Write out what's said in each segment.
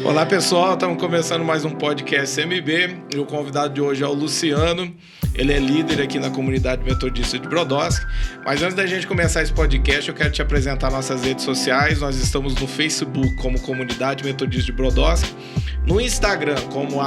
Olá pessoal, estamos começando mais um podcast MB e o convidado de hoje é o Luciano. Ele é líder aqui na comunidade metodista de Brodowski. Mas antes da gente começar esse podcast, eu quero te apresentar nossas redes sociais. Nós estamos no Facebook como Comunidade Metodista de Brodowski, no Instagram como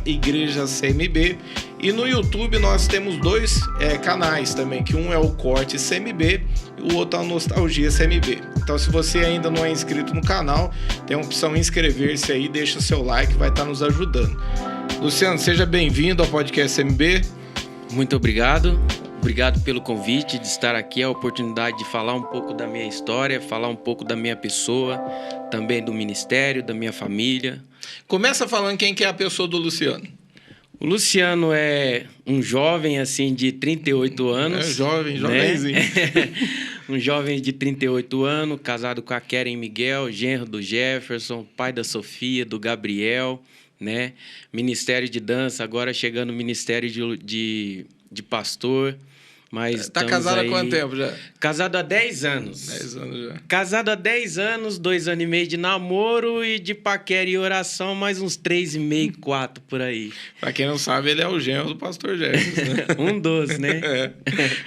@igrejacmb e no YouTube nós temos dois canais também, que um é o Corte CMB e o outro é o Nostalgia CMB. Então, se você ainda não é inscrito no canal, tem a opção inscrever-se aí, deixa o seu like, vai estar nos ajudando. Luciano, seja bem-vindo ao podcast CMB. Muito obrigado. Obrigado pelo convite de estar aqui, a oportunidade de falar um pouco da minha história, falar um pouco da minha pessoa, também do ministério, da minha família. Começa falando quem que é a pessoa do Luciano. O Luciano é um jovem, assim, de 38 anos. Jovenzinho. Né? Um jovem de 38 anos, casado com a Keren Miguel, genro do Jefferson, pai da Sofia, do Gabriel, né? Ministério de dança, agora chegando no ministério de pastor. Mas tá casado há quanto tempo já? Casado há 10 anos. 10 anos já. Casado há 10 anos, 2 anos e meio de namoro e de paquera e oração, mais uns 3,5, 4 por aí. Pra quem não sabe, ele é o genro do pastor Jefferson, né? Um dos, né? É.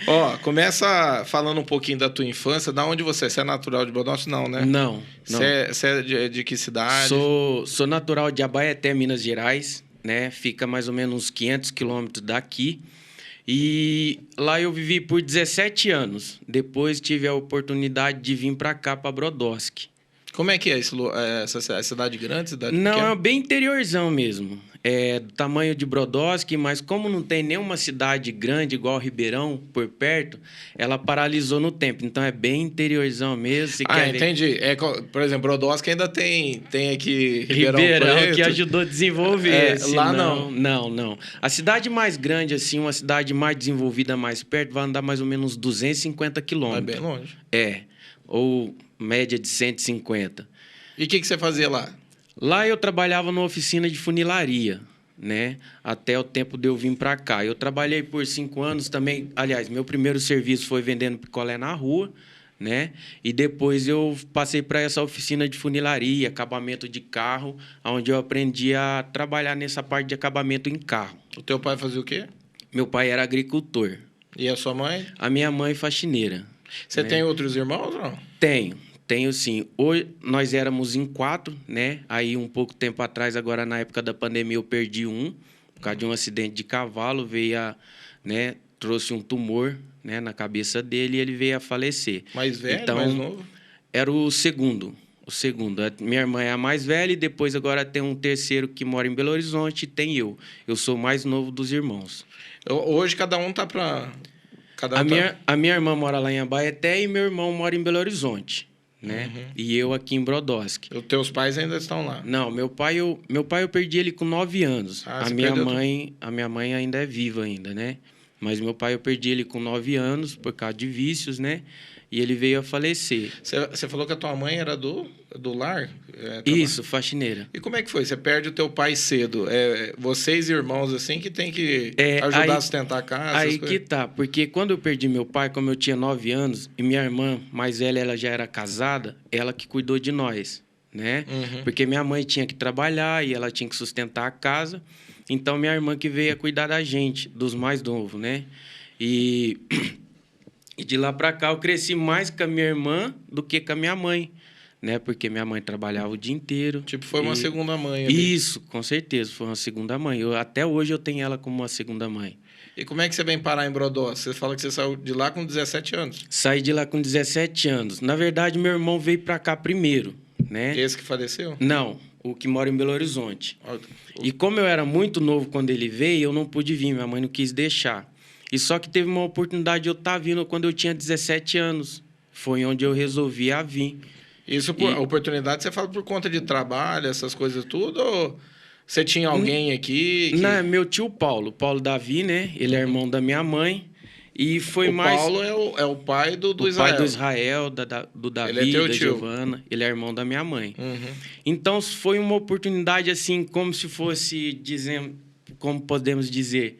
Ó, começa falando um pouquinho da tua infância. Da onde você é? Você é natural de Brodowski? Não, né? Não. Você é de que cidade? Sou natural de Abaeté, Minas Gerais, né? Fica mais ou menos uns 500 quilômetros daqui. E lá eu vivi por 17 anos. Depois tive a oportunidade de vir para cá, para Brodowski. Como é que é essa cidade grande? Cidade não, pequena? É bem interiorzão mesmo. É do tamanho de Brodowski, mas como não tem nenhuma cidade grande igual Ribeirão por perto, ela paralisou no tempo. Então é bem interiorzão mesmo. Entendi. Por exemplo, Brodowski ainda tem aqui Ribeirão Preto, que ajudou a desenvolver. Lá não. Não. A cidade mais grande, assim, uma cidade mais desenvolvida mais perto, vai andar mais ou menos 250 quilômetros. É bem longe. Ou média de 150. E o que você fazia lá? Lá eu trabalhava numa oficina de funilaria, né? Até o tempo de eu vir para cá. Eu trabalhei por 5 anos também. Aliás, meu primeiro serviço foi vendendo picolé na rua, né? E depois eu passei para essa oficina de funilaria, acabamento de carro, onde eu aprendi a trabalhar nessa parte de acabamento em carro. O teu pai fazia o quê? Meu pai era agricultor. E a sua mãe? A minha mãe faxineira. Você tem outros irmãos ou não? Tenho sim. Hoje nós éramos em 4, né? Aí um pouco tempo atrás, agora na época da pandemia, eu perdi um, por causa de um acidente de cavalo, trouxe um tumor, né, na cabeça dele e ele veio a falecer. Mais velho, então, mais novo? Era o segundo. Minha irmã é a mais velha e depois agora tem um terceiro que mora em Belo Horizonte e tem eu. Eu sou o mais novo dos irmãos. Hoje cada um tá para... A minha irmã mora lá em Abaeté e meu irmão mora em Belo Horizonte, né? Uhum. E eu aqui em Brodowski. Os teus pais ainda estão lá? Não, meu pai eu perdi ele com 9 anos. A minha mãe ainda é viva ainda, né? Mas meu pai eu perdi ele com 9 anos por causa de vícios, né? E ele veio a falecer. Você falou que a tua mãe era do lar? Isso, faxineira. E como é que foi? Você perde o teu pai cedo. Vocês, irmãos, assim, que tem que ajudar a sustentar a casa? Aí que tá. Porque quando eu perdi meu pai, como eu tinha 9 anos, e minha irmã mais velha, ela já era casada, ela que cuidou de nós, né? Uhum. Porque minha mãe tinha que trabalhar e ela tinha que sustentar a casa. Então, minha irmã que veio a cuidar da gente, dos mais novos, né? E de lá para cá eu cresci mais com a minha irmã do que com a minha mãe, né? Porque minha mãe trabalhava o dia inteiro. Tipo, foi uma segunda mãe ali. Isso, com certeza, foi uma segunda mãe. Até hoje eu tenho ela como uma segunda mãe. E como é que você vem parar em Brodowski? Você fala que você saiu de lá com 17 anos. Saí de lá com 17 anos. Na verdade, meu irmão veio para cá primeiro, né? Esse que faleceu? Não, o que mora em Belo Horizonte. E como eu era muito novo quando ele veio, eu não pude vir, minha mãe não quis deixar. E só que teve uma oportunidade de eu estar vindo quando eu tinha 17 anos. Foi onde eu resolvi vir. Isso, a oportunidade, você fala por conta de trabalho, essas coisas tudo? Ou você tinha alguém aqui? Não, meu tio Paulo Davi, né? Ele é irmão da minha mãe. E foi mais... Paulo é o pai do Israel. O pai do Israel, do Davi, da Giovana. Ele é irmão da minha mãe. Uhum. Então, foi uma oportunidade, assim, como se fosse, dizendo, como podemos dizer,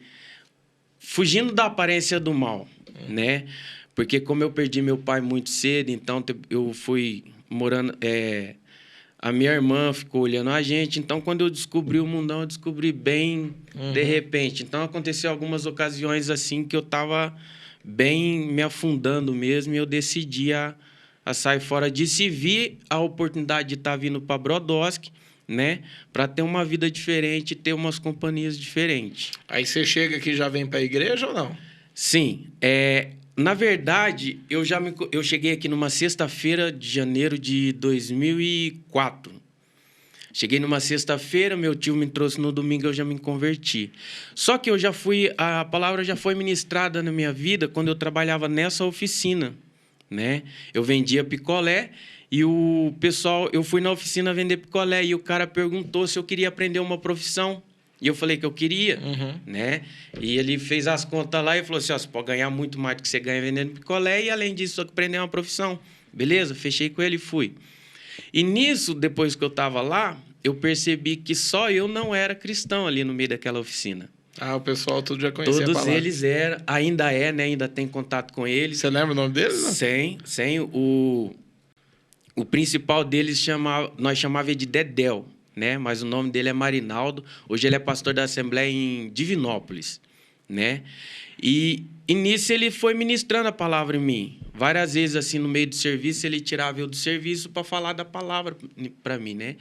fugindo da aparência do mal, né? Porque como eu perdi meu pai muito cedo, então eu fui morando... A minha irmã ficou olhando a gente. Então, quando eu descobri o mundão, eu descobri bem de repente. Então, aconteceu algumas ocasiões assim que eu estava bem me afundando mesmo e eu decidi a sair fora disso e vi a oportunidade de estar vindo para Brodowski, né? Para ter uma vida diferente, ter umas companhias diferentes. Aí você chega aqui e já vem para a igreja ou não? Sim. Na verdade, eu cheguei aqui numa sexta-feira de janeiro de 2004. Cheguei numa sexta-feira, meu tio me trouxe no domingo, eu já me converti. Só que a palavra já foi ministrada na minha vida quando eu trabalhava nessa oficina, né? Eu vendia picolé e o pessoal, eu fui na oficina vender picolé e o cara perguntou se eu queria aprender uma profissão. E eu falei que eu queria, né? E ele fez as contas lá e falou assim, você pode ganhar muito mais do que você ganha vendendo picolé e, além disso, só que aprender uma profissão. Beleza? Fechei com ele e fui. E nisso, depois que eu estava lá, eu percebi que só eu não era cristão ali no meio daquela oficina. O pessoal tudo já conhecia a palavra. Todos eles eram, ainda né? Ainda tem contato com eles. Você lembra o nome deles? Sem o principal deles nós chamava ele de Dedéu, né? Mas o nome dele é Marinaldo. Hoje ele é pastor da Assembleia em Divinópolis, né? E nisso ele foi ministrando a palavra em mim. Várias vezes, assim, no meio do serviço, ele tirava eu do serviço para falar da palavra para mim, né?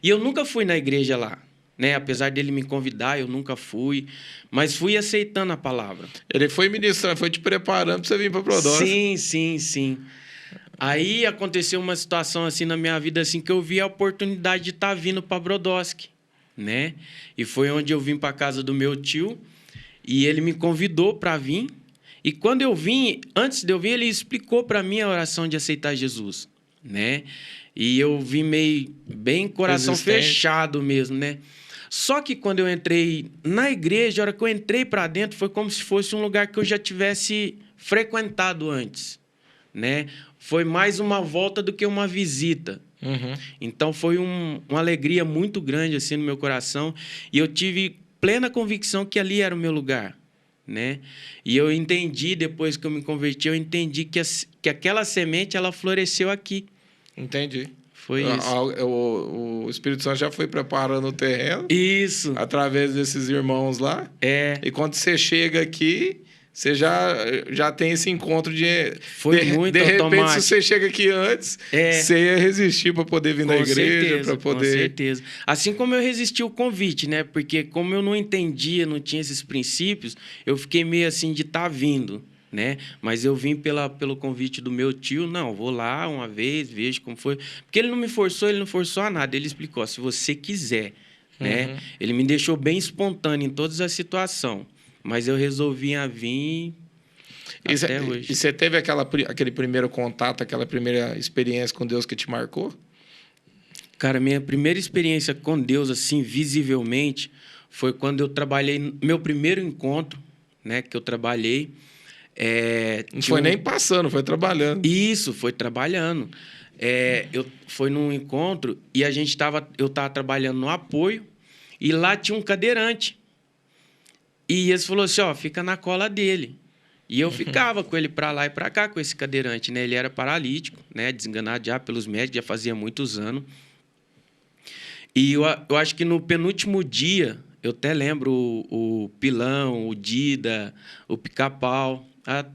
E eu nunca fui na igreja lá, né? Apesar dele me convidar, eu nunca fui. Mas fui aceitando a palavra. Ele foi ministrando, foi te preparando para você vir para Brodowski. Sim. Aí aconteceu uma situação assim na minha vida assim que eu vi a oportunidade de estar vindo para Brodowski, né? E foi onde eu vim para casa do meu tio e ele me convidou para vir. E quando eu vim, antes de eu vir, ele explicou para mim a oração de aceitar Jesus, né? E eu vim bem coração fechado mesmo, né? Só que quando eu entrei na igreja, a hora que eu entrei para dentro, foi como se fosse um lugar que eu já tivesse frequentado antes, né? Foi mais uma volta do que uma visita. Então, foi uma alegria muito grande assim no meu coração. E eu tive plena convicção que ali era o meu lugar, né? E eu entendi, depois que eu me converti, eu entendi que aquela semente, ela floresceu aqui. Entendi. Foi isso. O Espírito Santo já foi preparando o terreno. Isso. Através desses irmãos lá. E quando você chega aqui, você já tem esse encontro de... Foi muito automático. De repente, se você chega aqui antes, você ia resistir para poder vir na igreja, para poder... Com certeza. Assim como eu resisti o convite, né? Porque como eu não entendia, não tinha esses princípios, eu fiquei meio assim de estar vindo, né? Mas eu vim pelo convite do meu tio. Não, vou lá uma vez, vejo como foi. Porque ele não forçou a nada. Ele explicou, se você quiser, né? Ele me deixou bem espontâneo em todas as situações. Mas eu resolvi vir até hoje. E você teve aquele primeiro contato, aquela primeira experiência com Deus que te marcou? Cara, minha primeira experiência com Deus, assim, visivelmente, foi quando eu trabalhei... Meu primeiro encontro, né, que eu trabalhei... Não foi nem passando, foi trabalhando. Isso, foi trabalhando. Foi num encontro e eu estava trabalhando no apoio e lá tinha um cadeirante. E eles falaram assim, fica na cola dele. E eu ficava com ele para lá e para cá, com esse cadeirante, né? Ele era paralítico, né? Desenganado já pelos médicos, já fazia muitos anos. E eu acho que no penúltimo dia, eu até lembro o Pilão, o Dida, o Pica-Pau, a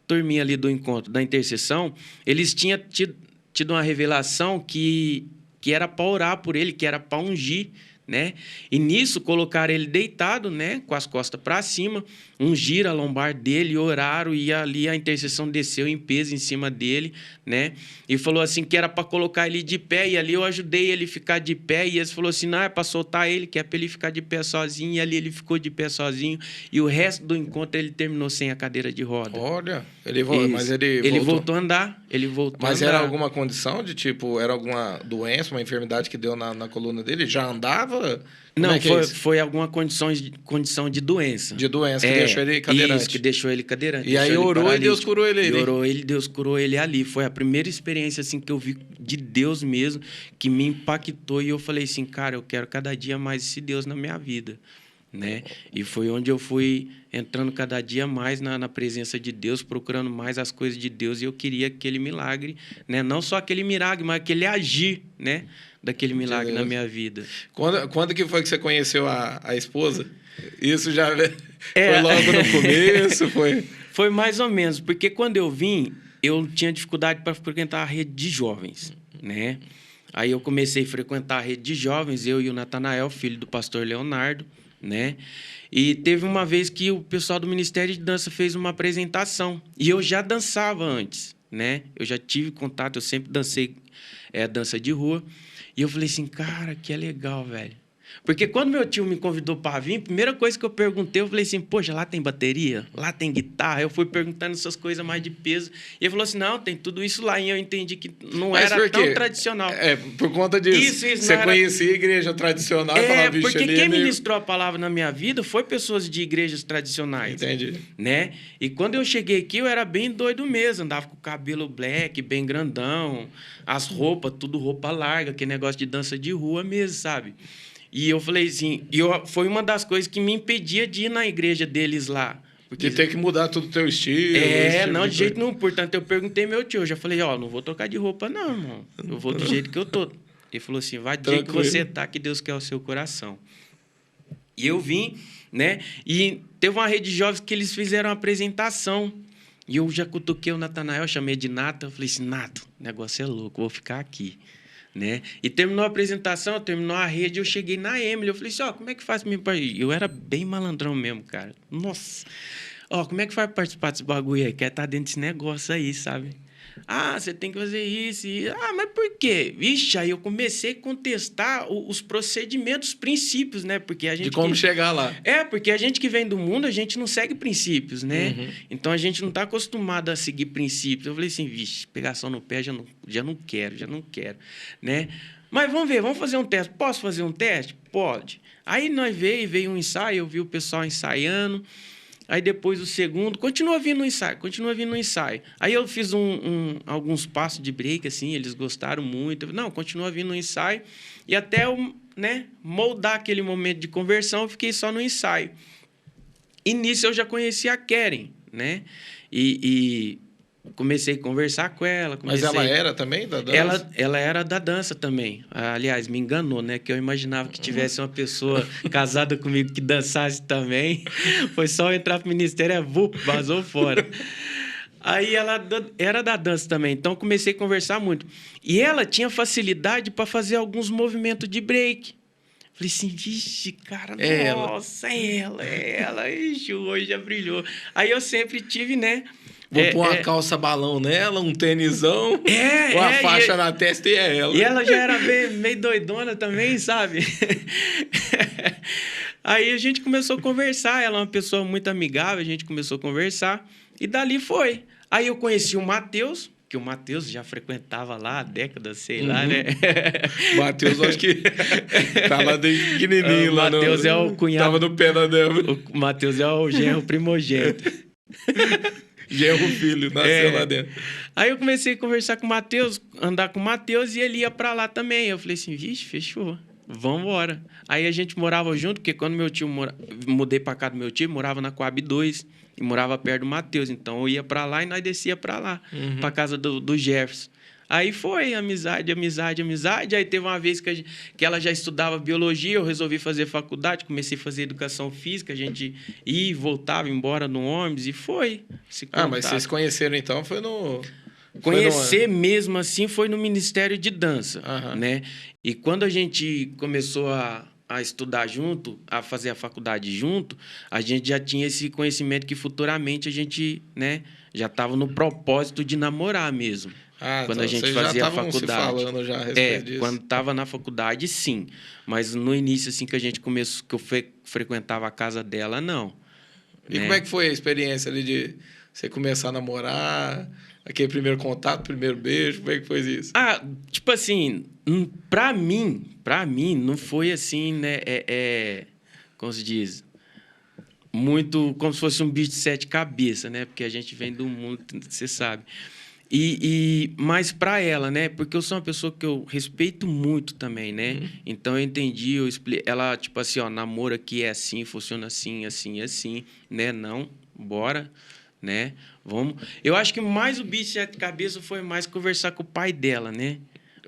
turminha ali do encontro, da intercessão, eles tinham tido uma revelação que era para orar por ele, que era para ungir, né? E nisso colocaram ele deitado, né, com as costas para cima, ungiram a lombar dele, oraram e ali a intercessão desceu em peso em cima dele, né? E falou assim que era para colocar ele de pé e ali eu ajudei ele a ficar de pé e eles falou assim, não, é para soltar ele, que é para ele ficar de pé sozinho e ali ele ficou de pé sozinho e o resto do encontro ele terminou sem a cadeira de roda. Olha, ele voltou a andar, Mas era alguma condição de tipo, era alguma doença, uma enfermidade que deu na coluna dele? Já andava? Não, foi alguma condição de doença. De doença, que deixou ele cadeirante. Isso, que deixou ele cadeirante. E aí orou e Deus curou ele ali. Orou e Deus curou ele ali. Foi a primeira experiência assim, que eu vi de Deus mesmo, que me impactou. E eu falei assim, cara, eu quero cada dia mais esse Deus na minha vida. né? E foi onde eu fui entrando cada dia mais na presença de Deus, procurando mais as coisas de Deus, e eu queria aquele milagre, né? Não só aquele milagre, mas aquele agir, né? Daquele milagre na minha vida. Quando que foi que você conheceu a esposa? Isso já foi logo no começo? Foi mais ou menos, porque quando eu vim, eu tinha dificuldade para frequentar a rede de jovens, né? Aí eu comecei a frequentar a rede de jovens, eu e o Natanael, filho do pastor Leonardo, né? E teve uma vez que o pessoal do Ministério de Dança fez uma apresentação, e eu já dançava antes, né? Eu já tive contato, eu sempre dancei dança de rua, e eu falei assim, cara, que é legal, velho. Porque quando meu tio me convidou para vir, a primeira coisa que eu perguntei, eu falei assim, poxa, lá tem bateria? Lá tem guitarra? Eu fui perguntando essas coisas mais de peso. E ele falou assim, não, tem tudo isso lá. E eu entendi que não era tão tradicional. Por conta disso. Você conhecia a igreja tradicional e falava, bicho, porque quem ministrou a palavra na minha vida foi pessoas de igrejas tradicionais. Entendi. Né? E quando eu cheguei aqui, eu era bem doido mesmo. Andava com o cabelo black, bem grandão. As roupas, tudo roupa larga. Aquele negócio de dança de rua mesmo, sabe? E eu falei assim, foi uma das coisas que me impedia de ir na igreja deles lá. Porque de ter que mudar todo o teu estilo. Não, de jeito nenhum. Portanto, eu perguntei meu tio, eu já falei, não vou trocar de roupa não, irmão. Eu vou do jeito que eu tô. Ele falou assim, vai do jeito que você tá, que Deus quer o seu coração. E eu vim, né? E teve uma rede de jovens que eles fizeram uma apresentação. E eu já cutuquei o Natanael, chamei de Nata. Eu falei assim, Nato, o negócio é louco, vou ficar aqui. Né? E terminou a apresentação, terminou a rede, eu cheguei na Emily, eu falei assim, como é que faz para ir? Eu era bem malandrão mesmo, cara. Nossa! Como é que faz para participar desse bagulho aí? Quer estar dentro desse negócio aí, sabe? Você tem que fazer isso. Mas por quê? Vixe, aí eu comecei a contestar os procedimentos, os princípios, né? Porque a gente de como chegar lá. Porque a gente que vem do mundo, a gente não segue princípios, né? Uhum. Então, a gente não está acostumado a seguir princípios. Eu falei assim, vixe, pegação no pé, já não quero, né? Mas vamos ver, vamos fazer um teste. Posso fazer um teste? Pode. Aí nós veio um ensaio, eu vi o pessoal ensaiando. Aí depois o segundo, continua vindo no ensaio. Aí eu fiz alguns passos de break, assim, eles gostaram muito. Não, continua vindo no ensaio. E até eu, moldar aquele momento de conversão, eu fiquei só no ensaio. E nisso eu já conheci a Keren, né? E comecei a conversar com ela. Mas ela era também da dança? Ela era da dança também. Aliás, me enganou, né? Que eu imaginava que tivesse uma pessoa casada comigo que dançasse também. Foi só entrar pro ministério, vazou fora. Aí ela era da dança também, então comecei a conversar muito. E ela tinha facilidade para fazer alguns movimentos de break. Falei assim, vixe, cara, nossa, é ela. Ixi, hoje já brilhou. Aí eu sempre tive, né? Vou pôr uma calça balão nela, um tênisão, uma faixa na testa e é ela. E ela já era meio doidona também, sabe? Aí a gente começou a conversar, ela é uma pessoa muito amigável, a gente começou a conversar e dali foi. Aí eu conheci o Matheus, que o Matheus já frequentava lá há décadas, sei lá, né? O Matheus, acho que tava desde pequenininho lá. O Matheus é o cunhado. Tava no pé da dama. O Matheus é o genro primogênito. Genro filho, nasceu lá dentro. Aí eu comecei a conversar com o Matheus, andar com o Matheus, e ele ia pra lá também. Eu falei assim, vixe, fechou. Vamos embora. Aí a gente morava junto, porque quando meu tio mudei pra casa do meu tio, morava na Coab 2 e morava perto do Matheus. Então eu ia pra lá e nós descia pra lá, pra casa do Jefferson. Aí foi amizade. Aí teve uma vez que ela já estudava biologia, eu resolvi fazer faculdade, comecei a fazer educação física, a gente ia e voltava embora no ônibus e foi. Mas vocês conheceram então, foi no... Conhecer mesmo assim foi no Ministério de Dança, né? E quando a gente começou a estudar junto, a fazer a faculdade junto, a gente já tinha esse conhecimento que futuramente a gente, né, já estava no propósito de namorar mesmo. Quando então a gente fazia a faculdade. Se falando já a respeito disso. Quando estava na faculdade, sim. Mas no início, assim, que a gente começou, que eu frequentava a casa dela, não. E como é que foi a experiência ali de você começar a namorar, aquele primeiro contato, primeiro beijo, como é que foi isso? Tipo assim, pra mim, não foi assim, né, como se diz, muito como se fosse um bicho de 7 cabeças, né, porque a gente vem do mundo, você sabe. Mas para ela, né? Porque eu sou uma pessoa que eu respeito muito também, né? Então eu entendi, ela, tipo assim, ó, namoro aqui é assim, funciona assim, assim, assim, né? Não, bora, né? Vamos. Eu acho que mais o bicho de sete cabeças foi mais conversar com o pai dela, né?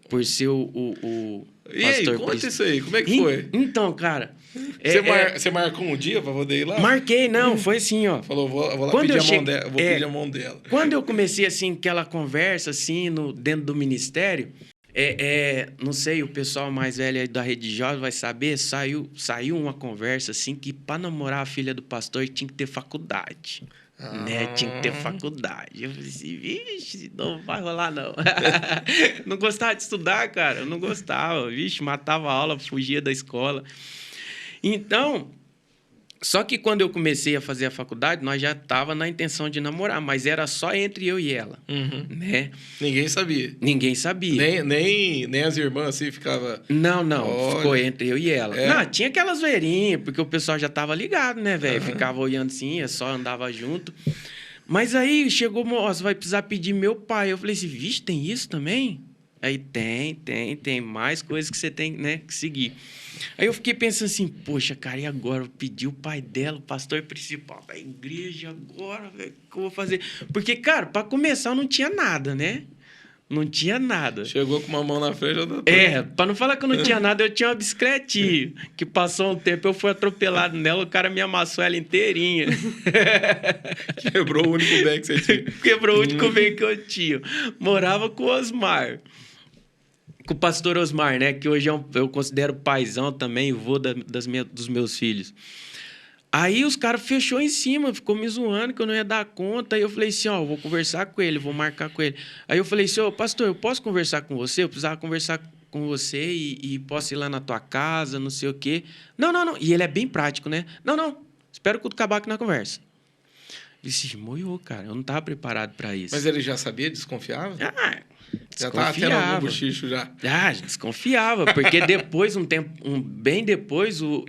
Por ser o E aí, conta isso aí, como é que foi? Então, cara... Você marcou um dia pra poder ir lá? Marquei, não, foi assim, ó. Falou, vou lá pedir a mão dela, vou pedir a mão dela. Quando eu comecei, assim, aquela conversa, assim, dentro do ministério, não sei, o pessoal mais velho aí da Rede Jovem vai saber, saiu uma conversa, assim, que para namorar a filha do pastor tinha que ter faculdade. Né? Tinha que ter faculdade. Eu falei assim, vixe, não vai rolar, não. Não gostava de estudar, cara. Eu não gostava. Vixe, matava a aula, fugia da escola. Então, só que quando eu comecei a fazer a faculdade, nós já estava na intenção de namorar, mas era só entre eu e ela, né? Ninguém sabia. Ninguém sabia. Nem as irmãs assim ficava. Não, Olha. ficou entre eu e ela. É. Não, tinha aquelas zoeirinhas, porque o pessoal já tava ligado, né, velho? Ficava olhando assim, só andava junto. Mas aí chegou, você vai precisar pedir meu pai. Eu falei assim, vixe, tem isso também? Aí tem mais coisas que você tem, né, que seguir. Aí eu fiquei pensando assim, poxa, cara, e agora? Eu pedi o pai dela, o pastor principal da igreja, agora, velho, o que eu vou fazer? Porque, cara, para começar, não tinha nada, né? Não tinha nada. Chegou com uma mão na frente, outra. Para não falar que eu não tinha nada, eu tinha uma bicicletinha, que passou um tempo, eu fui atropelado nela, o cara me amassou ela inteirinha. Quebrou o único bem que você tinha. Quebrou o único bem que eu tinha. Morava com o Osmar. Com o pastor Osmar, né? Que hoje eu considero paizão também, vô dos meus filhos. Aí os caras fechou em cima, ficou me zoando que eu não ia dar conta. Aí eu falei assim, ó, vou conversar com ele, vou marcar com ele. Aí eu falei assim, ô, pastor, eu posso conversar com você? Eu precisava conversar com você e posso ir lá na tua casa, não sei o quê. Não. E ele é bem prático, né? Não. Espero que o acabar aqui na conversa. Eu disse, moiou, cara, eu não estava preparado para isso. Mas ele já sabia, desconfiava? Já estava tendo algum bochicho já. Desconfiava, porque depois, bem depois, o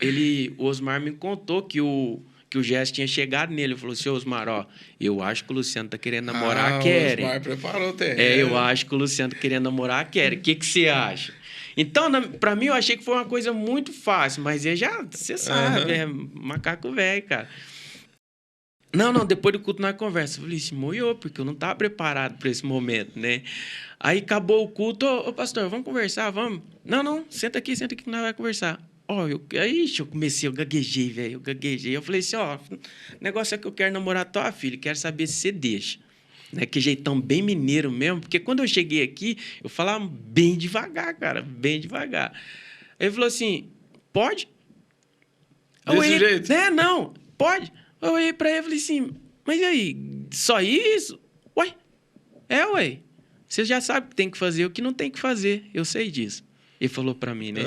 Osmar me contou que o Gesto tinha chegado nele. Ele falou assim, Osmar, ó, eu acho que o Luciano tá querendo namorar a Keren. O Osmar preparou o terreno. Eu acho que o Luciano tá querendo namorar a Keren. O que você acha? Então, para mim, eu achei que foi uma coisa muito fácil, mas você sabe, é macaco velho, cara. Não, depois do culto nós conversa. Eu falei assim, moiou, porque eu não estava preparado para esse momento, né? Aí acabou o culto, ô pastor, vamos conversar, vamos? Não, senta aqui que nós vamos conversar. Eu gaguejei, velho, Eu falei assim, ó, o negócio é que eu quero namorar tua filha, quero saber se você deixa. Né? Que jeitão bem mineiro mesmo, porque quando eu cheguei aqui, eu falava bem devagar, cara, bem devagar. Aí ele falou assim, pode? Desse jeito? Não, pode. Eu olhei pra ele e falei assim, mas e aí, só isso? Ué, você já sabe o que tem que fazer, o que não tem que fazer, eu sei disso. Ele falou pra mim, né?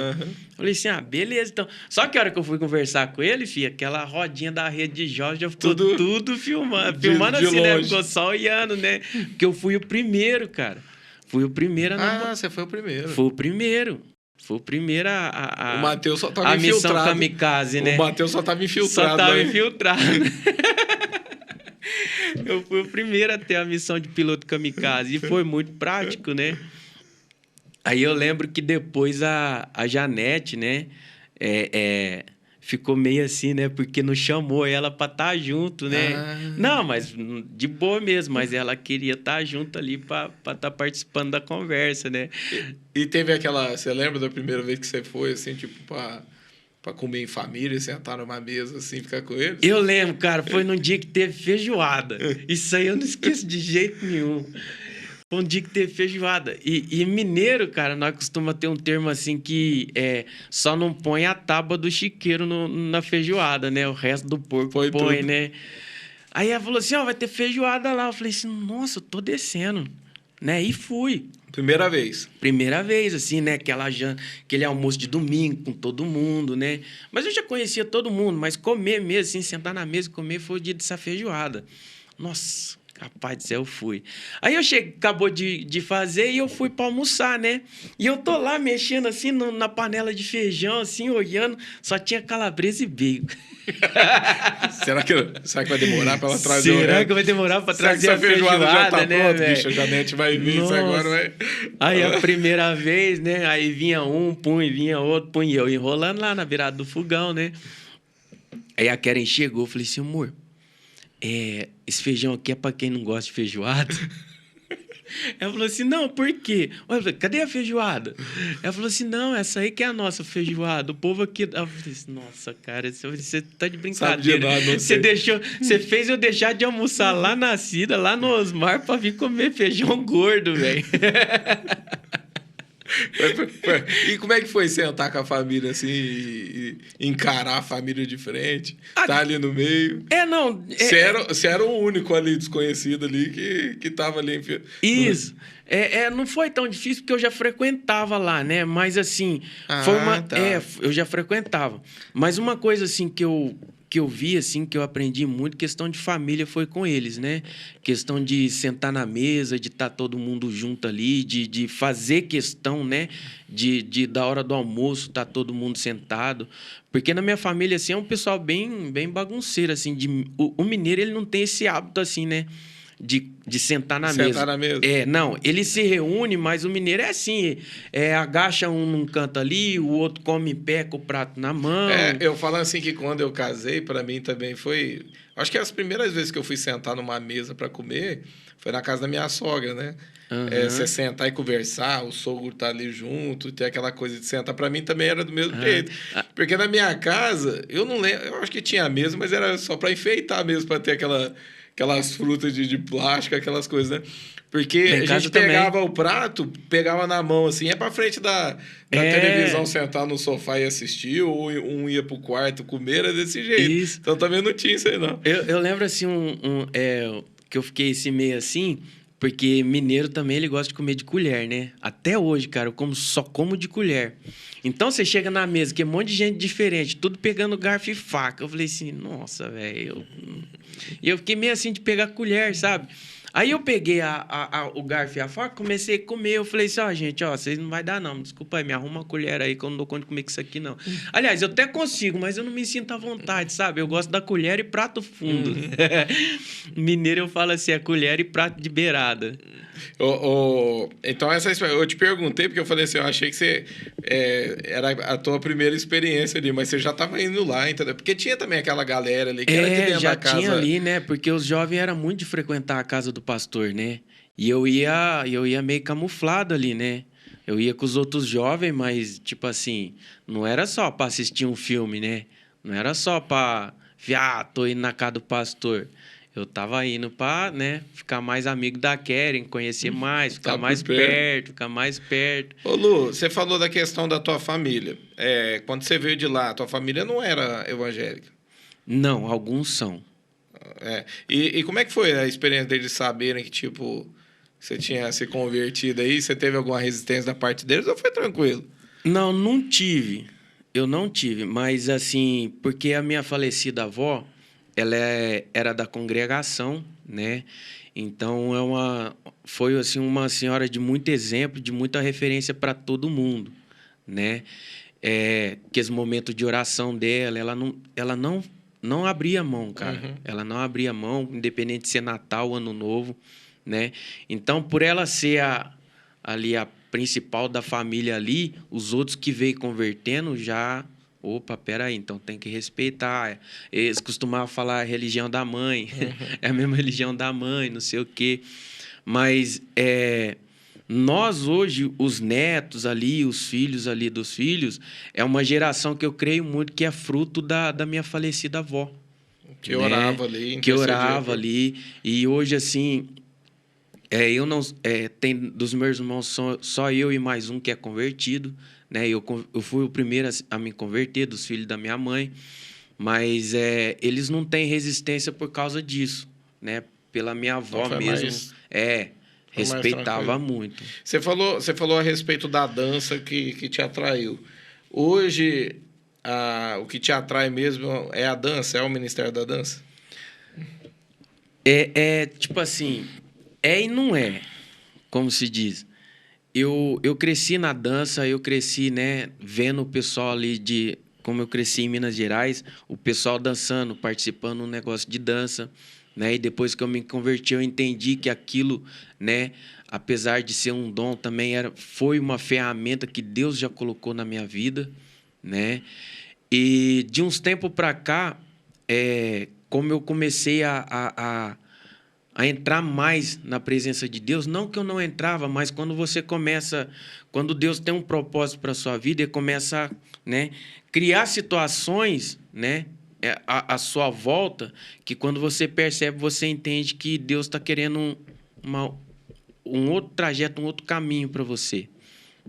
Falei assim, beleza, então. Só que a hora que eu fui conversar com ele, filho, aquela rodinha da Rede de Jovem já ficou tudo filmando. Filmando assim, né? Ficou só olhando, né? Porque eu fui o primeiro, cara. Fui o primeiro a você foi o primeiro. Fui o primeiro. Foi o primeiro O Matheus só estava infiltrado. A missão kamikaze, né? O Matheus só estava infiltrado. Só estava infiltrado. Eu fui o primeiro a ter a missão de piloto kamikaze. E foi muito prático, né? Aí eu lembro que depois a Janete, né? Ficou meio assim, né? Porque não chamou ela para estar junto, né? Não, mas de boa mesmo. Mas ela queria estar junto ali para estar participando da conversa, né? E teve aquela... Você lembra da primeira vez que você foi, assim, tipo, para comer em família, sentar numa mesa, assim, ficar com eles? Eu lembro, cara. Foi num dia que teve feijoada. Isso aí eu não esqueço de jeito nenhum. Foi um dia que teve feijoada. E mineiro, cara, nós costumamos ter um termo assim que só não põe a tábua do chiqueiro na feijoada, né? O resto do porco põe, né? Aí ela falou assim, vai ter feijoada lá. Eu falei assim, nossa, eu tô descendo, né? E fui. Primeira vez. Primeira vez, assim, né? Aquele almoço de domingo com todo mundo, né? Mas eu já conhecia todo mundo, mas comer mesmo, assim, sentar na mesa e comer foi o dia dessa feijoada. Nossa... Rapaz do céu, eu fui. Aí eu cheguei, acabou de fazer e eu fui pra almoçar, né? E eu tô lá mexendo assim na panela de feijão, assim, olhando, só tinha calabresa e bacon. Será que vai demorar pra ela trazer o Será resto? que vai demorar pra Será trazer que a essa feijoada já tá né, pronta? velho? Bicho, a Janete vai vir, isso Nossa. agora vai... Aí a primeira vez, né? Aí vinha um, punha, vinha outro, punha. E eu enrolando lá na beirada do fogão, né? Aí a Karen chegou, eu falei assim, amor, esse feijão aqui é pra quem não gosta de feijoada. Ela falou assim, não, por quê? Eu falei, cadê a feijoada? Ela falou assim, não, essa aí que é a nossa feijoada. O povo aqui... Eu falei assim, nossa, cara, você tá de brincadeira. Sabe de nada, Você fez eu deixar de almoçar lá na Cida, lá no Osmar, pra vir comer feijão gordo, velho. E como é que foi sentar com a família assim e encarar a família de frente? Tá ali no meio. Não. Você era o único ali desconhecido ali que tava ali. Isso. Não foi tão difícil porque eu já frequentava lá, né? Mas assim, foi uma. Tá. Eu já frequentava. Mas uma coisa assim que eu vi, assim, que eu aprendi muito, questão de família foi com eles, né? Questão de sentar na mesa, de estar todo mundo junto ali, de fazer questão, né? Da hora do almoço, estar todo mundo sentado. Porque na minha família, assim, é um pessoal bem bagunceiro, assim. O mineiro, ele não tem esse hábito, assim, né? De sentar na mesa. Sentar na mesa. Não, ele se reúne, mas o mineiro é assim, agacha um num canto ali, o outro come em pé com o prato na mão. Eu falo assim que quando eu casei, para mim também foi... Acho que as primeiras vezes que eu fui sentar numa mesa para comer foi na casa da minha sogra, né? Uhum. Você sentar e conversar, o sogro tá ali junto, ter aquela coisa de sentar, para mim também era do mesmo jeito. Porque na minha casa, eu não lembro, eu acho que tinha mesa, mas era só para enfeitar mesmo, para ter aquelas frutas de plástico, aquelas coisas, né? Porque a gente pegava o prato, pegava na mão, assim, ia pra frente da televisão, sentar no sofá e assistir, ou um ia pro quarto comer, era desse jeito. Isso. Então também não tinha isso aí, não. Eu lembro, assim, que eu fiquei esse meio assim, porque mineiro também, ele gosta de comer de colher, né? Até hoje, cara, eu só como de colher. Então, você chega na mesa, que é um monte de gente diferente, tudo pegando garfo e faca. Eu falei assim, nossa, velho... E eu fiquei meio assim de pegar colher, sabe? Aí eu peguei o garfo e a faca, comecei a comer. Eu falei assim, gente, vocês não vai dar não. Desculpa aí, me arruma uma colher aí que eu não dou conta de comer com isso aqui, não. Aliás, eu até consigo, mas eu não me sinto à vontade, sabe? Eu gosto da colher e prato fundo. Mineiro eu falo assim, colher e prato de beirada. Então, eu te perguntei, porque eu falei assim, eu achei que você era a tua primeira experiência ali, mas você já estava indo lá, entendeu? Porque tinha também aquela galera ali que era de dentro da casa. Já tinha ali, né? Porque os jovens eram muito de frequentar a casa do pastor, né? E eu ia meio camuflado ali, né? Eu ia com os outros jovens, mas, tipo assim, não era só para assistir um filme, né? Não era só para... tô indo na casa do pastor. Eu tava indo pra, né, ficar mais amigo da Karen, conhecer mais, ficar mais perto, ficar mais perto. Ô, Lu, você falou da questão da tua família. Quando você veio de lá, a tua família não era evangélica? Não, alguns são. E como é que foi a experiência deles saberem que, tipo, você tinha se convertido aí? Você teve alguma resistência da parte deles ou foi tranquilo? Não tive. Eu não tive, mas assim, porque a minha falecida avó, ela era da congregação, né? Então, foi assim, uma senhora de muito exemplo, de muita referência para todo mundo, né? Que esse momento de oração dela, ela não abria mão, cara. Uhum. Ela não abria mão, independente de ser Natal, Ano Novo, né? Então, por ela ser ali a principal da família ali, os outros que veio convertendo já... Opa, peraí, então tem que respeitar. Eles costumavam falar a religião da mãe, é a mesma religião da mãe, não sei o quê. Mas nós hoje, os netos ali, os filhos ali dos filhos, é uma geração que eu creio muito que é fruto da minha falecida avó. Que orava ali. Que orava ali. E hoje, assim, tem dos meus irmãos só eu e mais um que é convertido. Né? Eu fui o primeiro a me converter, dos filhos da minha mãe, mas eles não têm resistência por causa disso, né? Pela minha avó mesmo. Respeitava muito. Você falou a respeito da dança que te atraiu. Hoje, o que te atrai mesmo é a dança, é o Ministério da Dança? Tipo assim, é e não é, como se diz. Eu cresci na dança, eu cresci, né, vendo o pessoal ali como eu cresci em Minas Gerais, o pessoal dançando, participando de um negócio de dança, né? E depois que eu me converti, eu entendi que aquilo, né, apesar de ser um dom, também foi uma ferramenta que Deus já colocou na minha vida, né? E de uns tempos para cá, como eu comecei a entrar mais na presença de Deus, não que eu não entrava, mas quando Deus tem um propósito para a sua vida, ele começa a, né, criar situações, né, à sua volta, que quando você percebe, você entende que Deus está querendo um outro trajeto, um outro caminho para você,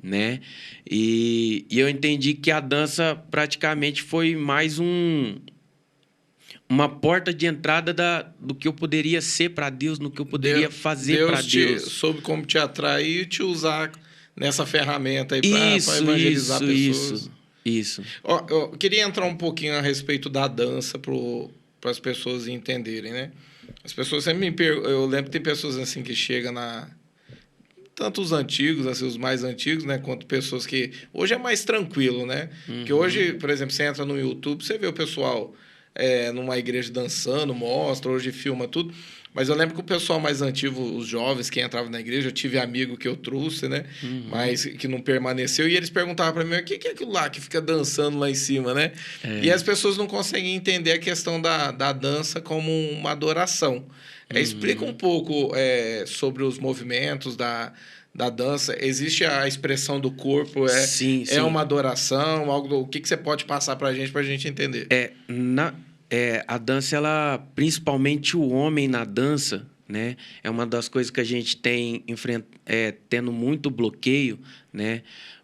né? E eu entendi que a dança praticamente foi mais uma porta de entrada do que eu poderia ser para Deus, no que eu poderia fazer para Deus. Deus soube como te atrair e te usar nessa ferramenta aí para evangelizar pessoas. Isso. Eu queria entrar um pouquinho a respeito da dança para as pessoas entenderem, né? As pessoas sempre me perguntam... Eu lembro que tem pessoas assim que chegam tanto os antigos, assim, os mais antigos, né? Quanto pessoas que... Hoje é mais tranquilo, né? Porque hoje, por exemplo, você entra no YouTube, você vê o pessoal... numa igreja dançando, mostra, hoje filma tudo. Mas eu lembro que o pessoal mais antigo, os jovens que entravam na igreja, eu tive amigo que eu trouxe, né? Mas que não permaneceu. E eles perguntavam para mim, o que é aquilo lá que fica dançando lá em cima, né? E as pessoas não conseguem entender a questão da dança como uma adoração. Explica um pouco sobre os movimentos da dança. Existe a expressão do corpo, sim. Uma adoração, o que você pode passar para a gente entender? A dança, ela, principalmente o homem na dança, né, é uma das coisas que a gente tem tendo muito bloqueio, né,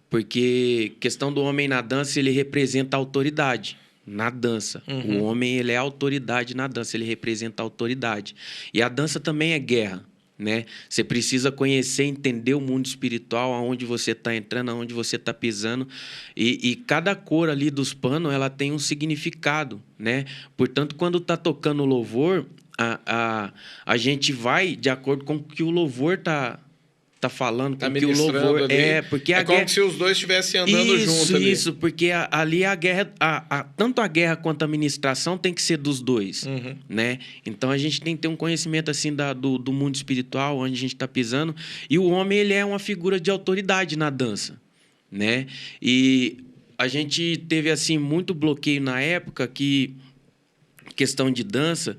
porque questão do homem na dança, ele representa a autoridade na dança. O homem, ele é autoridade na dança, ele representa a autoridade. E a dança também é guerra, né? Você precisa conhecer, entender o mundo espiritual, aonde você está entrando, aonde você está pisando. E cada cor ali dos panos, ela tem um significado, né? Portanto, quando está tocando o louvor, a gente vai de acordo com o que o louvor está falando, com que o louvor ali. Porque como se os dois estivessem andando juntos ali. Isso, porque ali a guerra, tanto a guerra quanto a ministração tem que ser dos dois, né? Então a gente tem que ter um conhecimento assim do mundo espiritual, onde a gente está pisando. E o homem, ele é uma figura de autoridade na dança, né? E a gente teve assim muito bloqueio na época, que questão de dança.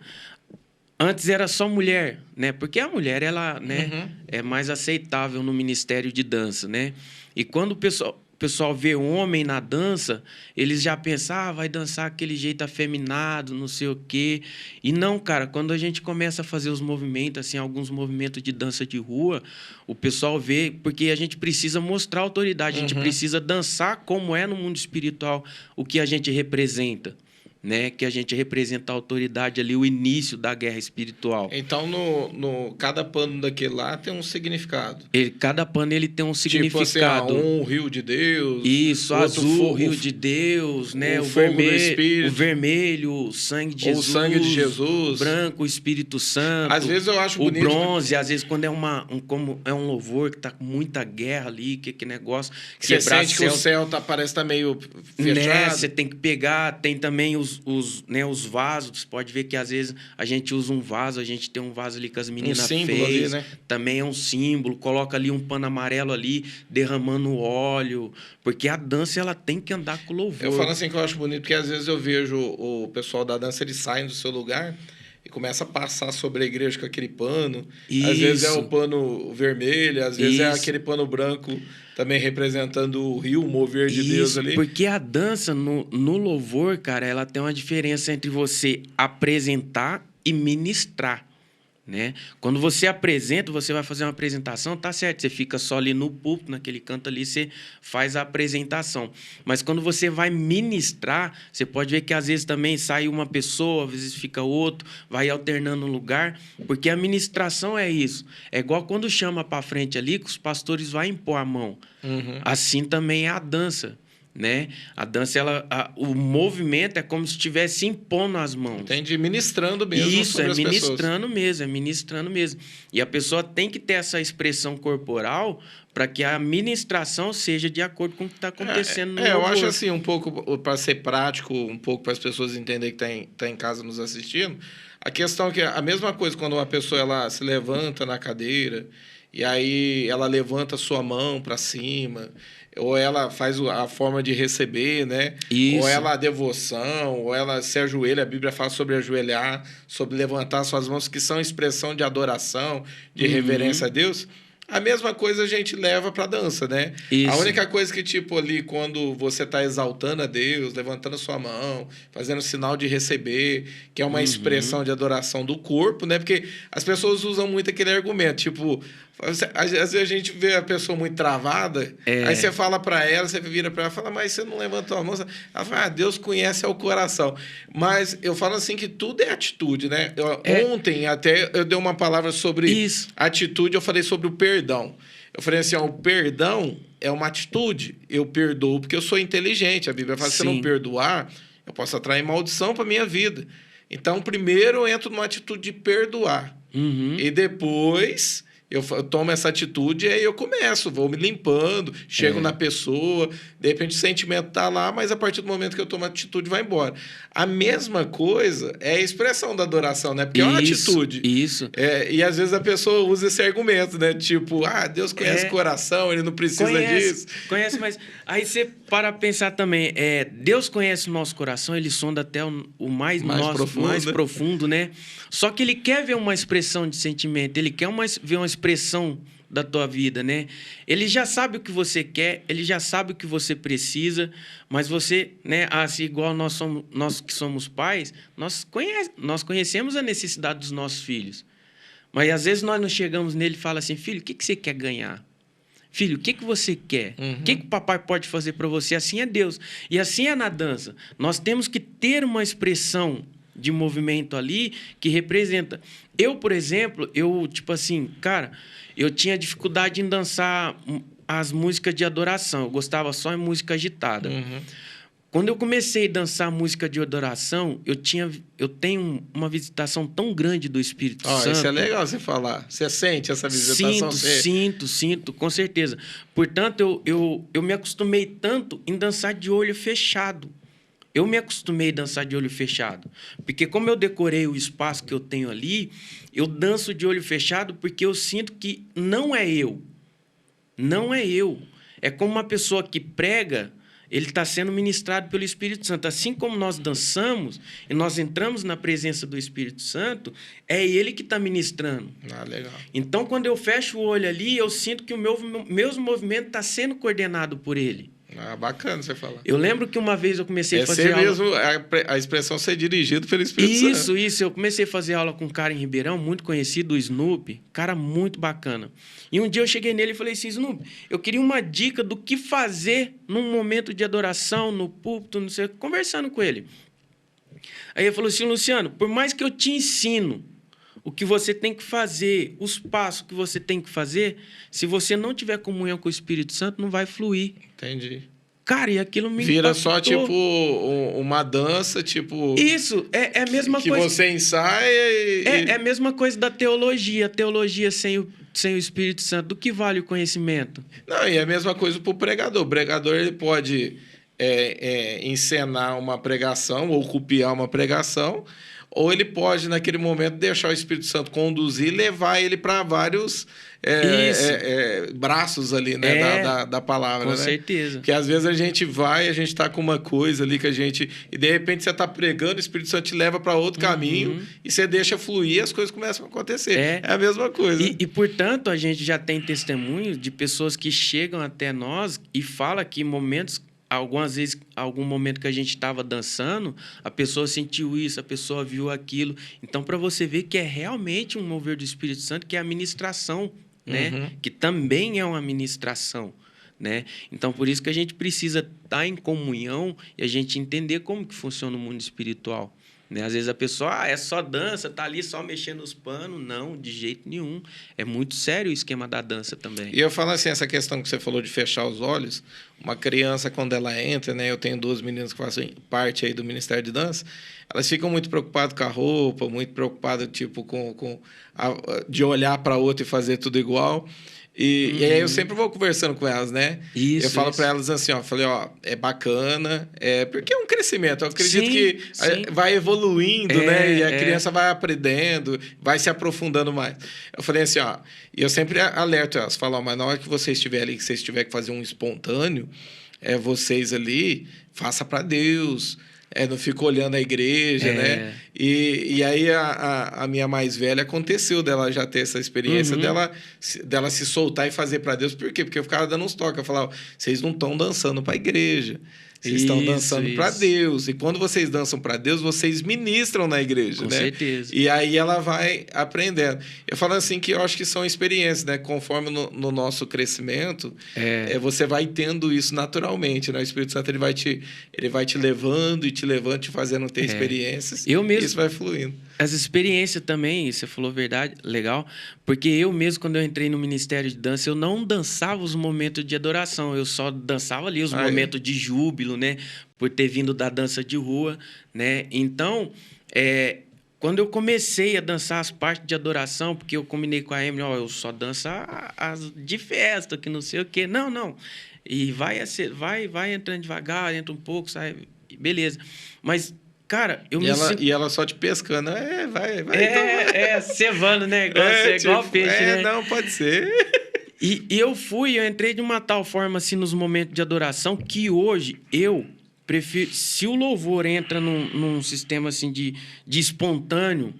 Antes era só mulher, né? Porque a mulher, ela, né, é mais aceitável no ministério de dança, né? E quando o pessoal vê um homem na dança, eles já pensam, vai dançar aquele jeito afeminado, não sei o quê. E não, cara, quando a gente começa a fazer os movimentos, assim, alguns movimentos de dança de rua, o pessoal vê, porque a gente precisa mostrar autoridade, a gente precisa dançar como é no mundo espiritual, o que a gente representa, né, que a gente representa a autoridade ali, o início da guerra espiritual. Então, cada pano daquele lá tem um significado. Cada pano, ele tem um significado. Tipo assim, um rio de Deus. Isso, azul, rio de Deus, né? O fogo vermelho, do Espírito. O vermelho, o sangue de Jesus. O sangue de Jesus. O branco, o Espírito Santo. Às vezes eu acho o bonito. O bronze, às vezes quando como é um louvor que tá com muita guerra ali, que negócio... Você sente que o céu parece estar meio fechado. Né? Você tem que pegar, tem também os vasos. Você pode ver que às vezes a gente usa um vaso, a gente tem um vaso ali que as meninas fez. Ali, né? Também é um símbolo. Coloca ali um pano amarelo ali, derramando óleo. Porque a dança, ela tem que andar com louvor. Eu falo assim que eu acho bonito, porque às vezes eu vejo o pessoal da dança, eles saem do seu lugar e começa a passar sobre a igreja com aquele pano. Isso. Às vezes é o pano vermelho, às vezes é aquele pano branco, também representando o rio, o mover de Deus ali. Porque a dança, no louvor, cara, ela tem uma diferença entre você apresentar e ministrar, né? Quando você apresenta, você vai fazer uma apresentação, tá certo, você fica só ali no púlpito, naquele canto ali, você faz a apresentação. Mas quando você vai ministrar, você pode ver que às vezes também sai uma pessoa, às vezes fica outro, vai alternando o lugar, porque a ministração é isso. É igual quando chama para frente ali, que os pastores vão impor a mão. Assim também é a dança, né? A dança, o movimento é como se estivesse impondo as mãos. Entendi, ministrando mesmo. Isso, sobre as ministrando mesmo, é ministrando mesmo. E a pessoa tem que ter essa expressão corporal para que a ministração seja de acordo com o que está acontecendo no eu acho assim, um pouco, para ser prático, um pouco para as pessoas entenderem que tá em casa nos assistindo, a questão é que a mesma coisa quando uma pessoa ela se levanta na cadeira e aí ela levanta a sua mão para cima, ou ela faz a forma de receber, né? Isso. Ou ela a devoção, ou ela se ajoelha. A Bíblia fala sobre ajoelhar, sobre levantar suas mãos, que são expressão de adoração, de reverência a Deus. A mesma coisa a gente leva para a dança, né? Isso. A única coisa que, tipo, ali, quando você está exaltando a Deus, levantando a sua mão, fazendo sinal de receber, que é uma expressão de adoração do corpo, né? Porque as pessoas usam muito aquele argumento, tipo, às vezes a gente vê a pessoa muito travada, aí você fala para ela, você vira para ela e fala, mas você não levantou a mão. Ela fala, Deus conhece o coração. Mas eu falo assim que tudo é atitude, né? Ontem até eu dei uma palavra sobre atitude, eu falei sobre o perdão. Eu falei assim, o perdão é uma atitude. Eu perdoo porque eu sou inteligente. A Bíblia fala que se eu não perdoar, eu posso atrair maldição para minha vida. Então, primeiro eu entro numa atitude de perdoar. E depois eu tomo essa atitude e aí eu começo, vou me limpando, chego na pessoa, de repente o sentimento está lá, mas a partir do momento que eu tomo a atitude, vai embora. A mesma coisa é a expressão da adoração, né? Porque é uma atitude. Isso. E às vezes a pessoa usa esse argumento, né? Tipo, Deus conhece o coração, ele não precisa disso. Conhece, mas aí você para pensar também, Deus conhece o nosso coração, ele sonda até o mais profundo, né? Só que ele quer ver uma expressão de sentimento, ele quer ver uma expressão da tua vida, né? Ele já sabe o que você quer, ele já sabe o que você precisa, mas você, né, assim, igual nós que somos pais, nós conhecemos a necessidade dos nossos filhos. Mas às vezes nós não chegamos nele e falamos assim, filho, o que você quer ganhar? Filho, o que você quer? O que o papai pode fazer para você? Assim é Deus. E assim é na dança. Nós temos que ter uma expressão de movimento ali que representa. Eu, por exemplo, tipo assim, cara, eu tinha dificuldade em dançar as músicas de adoração. Eu gostava só em música agitada. Quando eu comecei a dançar música de adoração, eu tenho uma visitação tão grande do Espírito Santo. Isso é legal você falar. Você sente essa visitação? Sinto, com certeza. Portanto, eu me acostumei tanto em dançar de olho fechado. Eu me acostumei a dançar de olho fechado. Porque como eu decorei o espaço que eu tenho ali, eu danço de olho fechado porque eu sinto que não é eu. Não é eu. É como uma pessoa que prega, ele está sendo ministrado pelo Espírito Santo. Assim como nós dançamos e nós entramos na presença do Espírito Santo, é ele que está ministrando. Legal. Então, quando eu fecho o olho ali, eu sinto que o meus movimentos estão sendo coordenados por ele. Bacana você falar. Eu lembro que uma vez eu comecei a fazer aula... mesmo a expressão ser dirigido pelo Espírito Santo. Isso. Eu comecei a fazer aula com um cara em Ribeirão, muito conhecido, o Snoopy. Cara muito bacana. E um dia eu cheguei nele e falei assim, Snoopy, eu queria uma dica do que fazer num momento de adoração, no púlpito, não sei, conversando com ele. Aí ele falou assim, Luciano, por mais que eu te ensino o que você tem que fazer, os passos que você tem que fazer, se você não tiver comunhão com o Espírito Santo, não vai fluir. Entendi. Cara, e aquilo me vira impactou. só, tipo, uma dança, tipo... Isso, é a mesma que coisa... Que você ensaia e... É a mesma coisa da teologia. A teologia sem o Espírito Santo, do que vale o conhecimento? Não, e é a mesma coisa para o pregador. O pregador, ele pode encenar uma pregação ou copiar uma pregação, ou ele pode, naquele momento, deixar o Espírito Santo conduzir e levar ele para vários braços ali, né, da palavra. Com né? certeza. Porque às vezes a gente está com uma coisa ali que a gente... E de repente você está pregando, o Espírito Santo te leva para outro caminho e você deixa fluir e as coisas começam a acontecer. É a mesma coisa. E, portanto, a gente já tem testemunhos de pessoas que chegam até nós e falam que algumas vezes, algum momento que a gente estava dançando, a pessoa sentiu isso, a pessoa viu aquilo. Então, para você ver que é realmente um mover do Espírito Santo, que é a ministração, né? Que também é uma ministração, né? Então, por isso que a gente precisa estar em comunhão e a gente entender como que funciona o mundo espiritual, né? Às vezes a pessoa, é só dança, tá ali só mexendo os panos. Não, de jeito nenhum. É muito sério o esquema da dança também. E eu falo assim, essa questão que você falou de fechar os olhos, uma criança, quando ela entra, né? Eu tenho 2 meninas que fazem parte aí do Ministério de Dança, elas ficam muito preocupadas com a roupa, muito preocupadas, tipo, de olhar para outra e fazer tudo igual. E aí eu sempre vou conversando com elas, né? Isso, eu falo para elas assim, ó, falei, ó, é bacana, porque é um crescimento. Eu acredito que vai evoluindo, né? E a criança vai aprendendo, vai se aprofundando mais. Eu falei assim, ó, e eu sempre alerto elas, falo, ó, mas na hora que vocês estiverem ali, que vocês tiverem que fazer um espontâneo, vocês ali, faça para Deus. Não fica olhando a igreja, né? E aí a minha mais velha aconteceu dela já ter essa experiência dela se soltar e fazer para Deus. Por quê? Porque eu ficava dando uns toques. Eu falava, vocês não estão dançando para a igreja. Vocês estão dançando para Deus. E quando vocês dançam para Deus, vocês ministram na igreja, Com né? certeza. E aí ela vai aprendendo. Eu falo assim que eu acho que são experiências, né? Conforme no nosso crescimento, você vai tendo isso naturalmente, né? O Espírito Santo ele vai te levando e te fazendo ter experiências. Eu mesmo, isso vai fluindo. As experiências também, você falou verdade, legal. Porque eu mesmo, quando eu entrei no Ministério de Dança, eu não dançava os momentos de adoração. Eu só dançava ali os momentos de júbilo, né? Por ter vindo da dança de rua, né? Então, quando eu comecei a dançar as partes de adoração, porque eu combinei com a Emily, eu só danço as de festa, que não sei o quê. Não. E vai entrando devagar, entra um pouco, sai, beleza. Mas... Cara, E ela só te pescando. Vai. Cevando, né? Igual peixe, né? Não, pode ser. E eu entrei de uma tal forma, assim, nos momentos de adoração, que hoje eu prefiro... Se o louvor entra num sistema, assim, de espontâneo,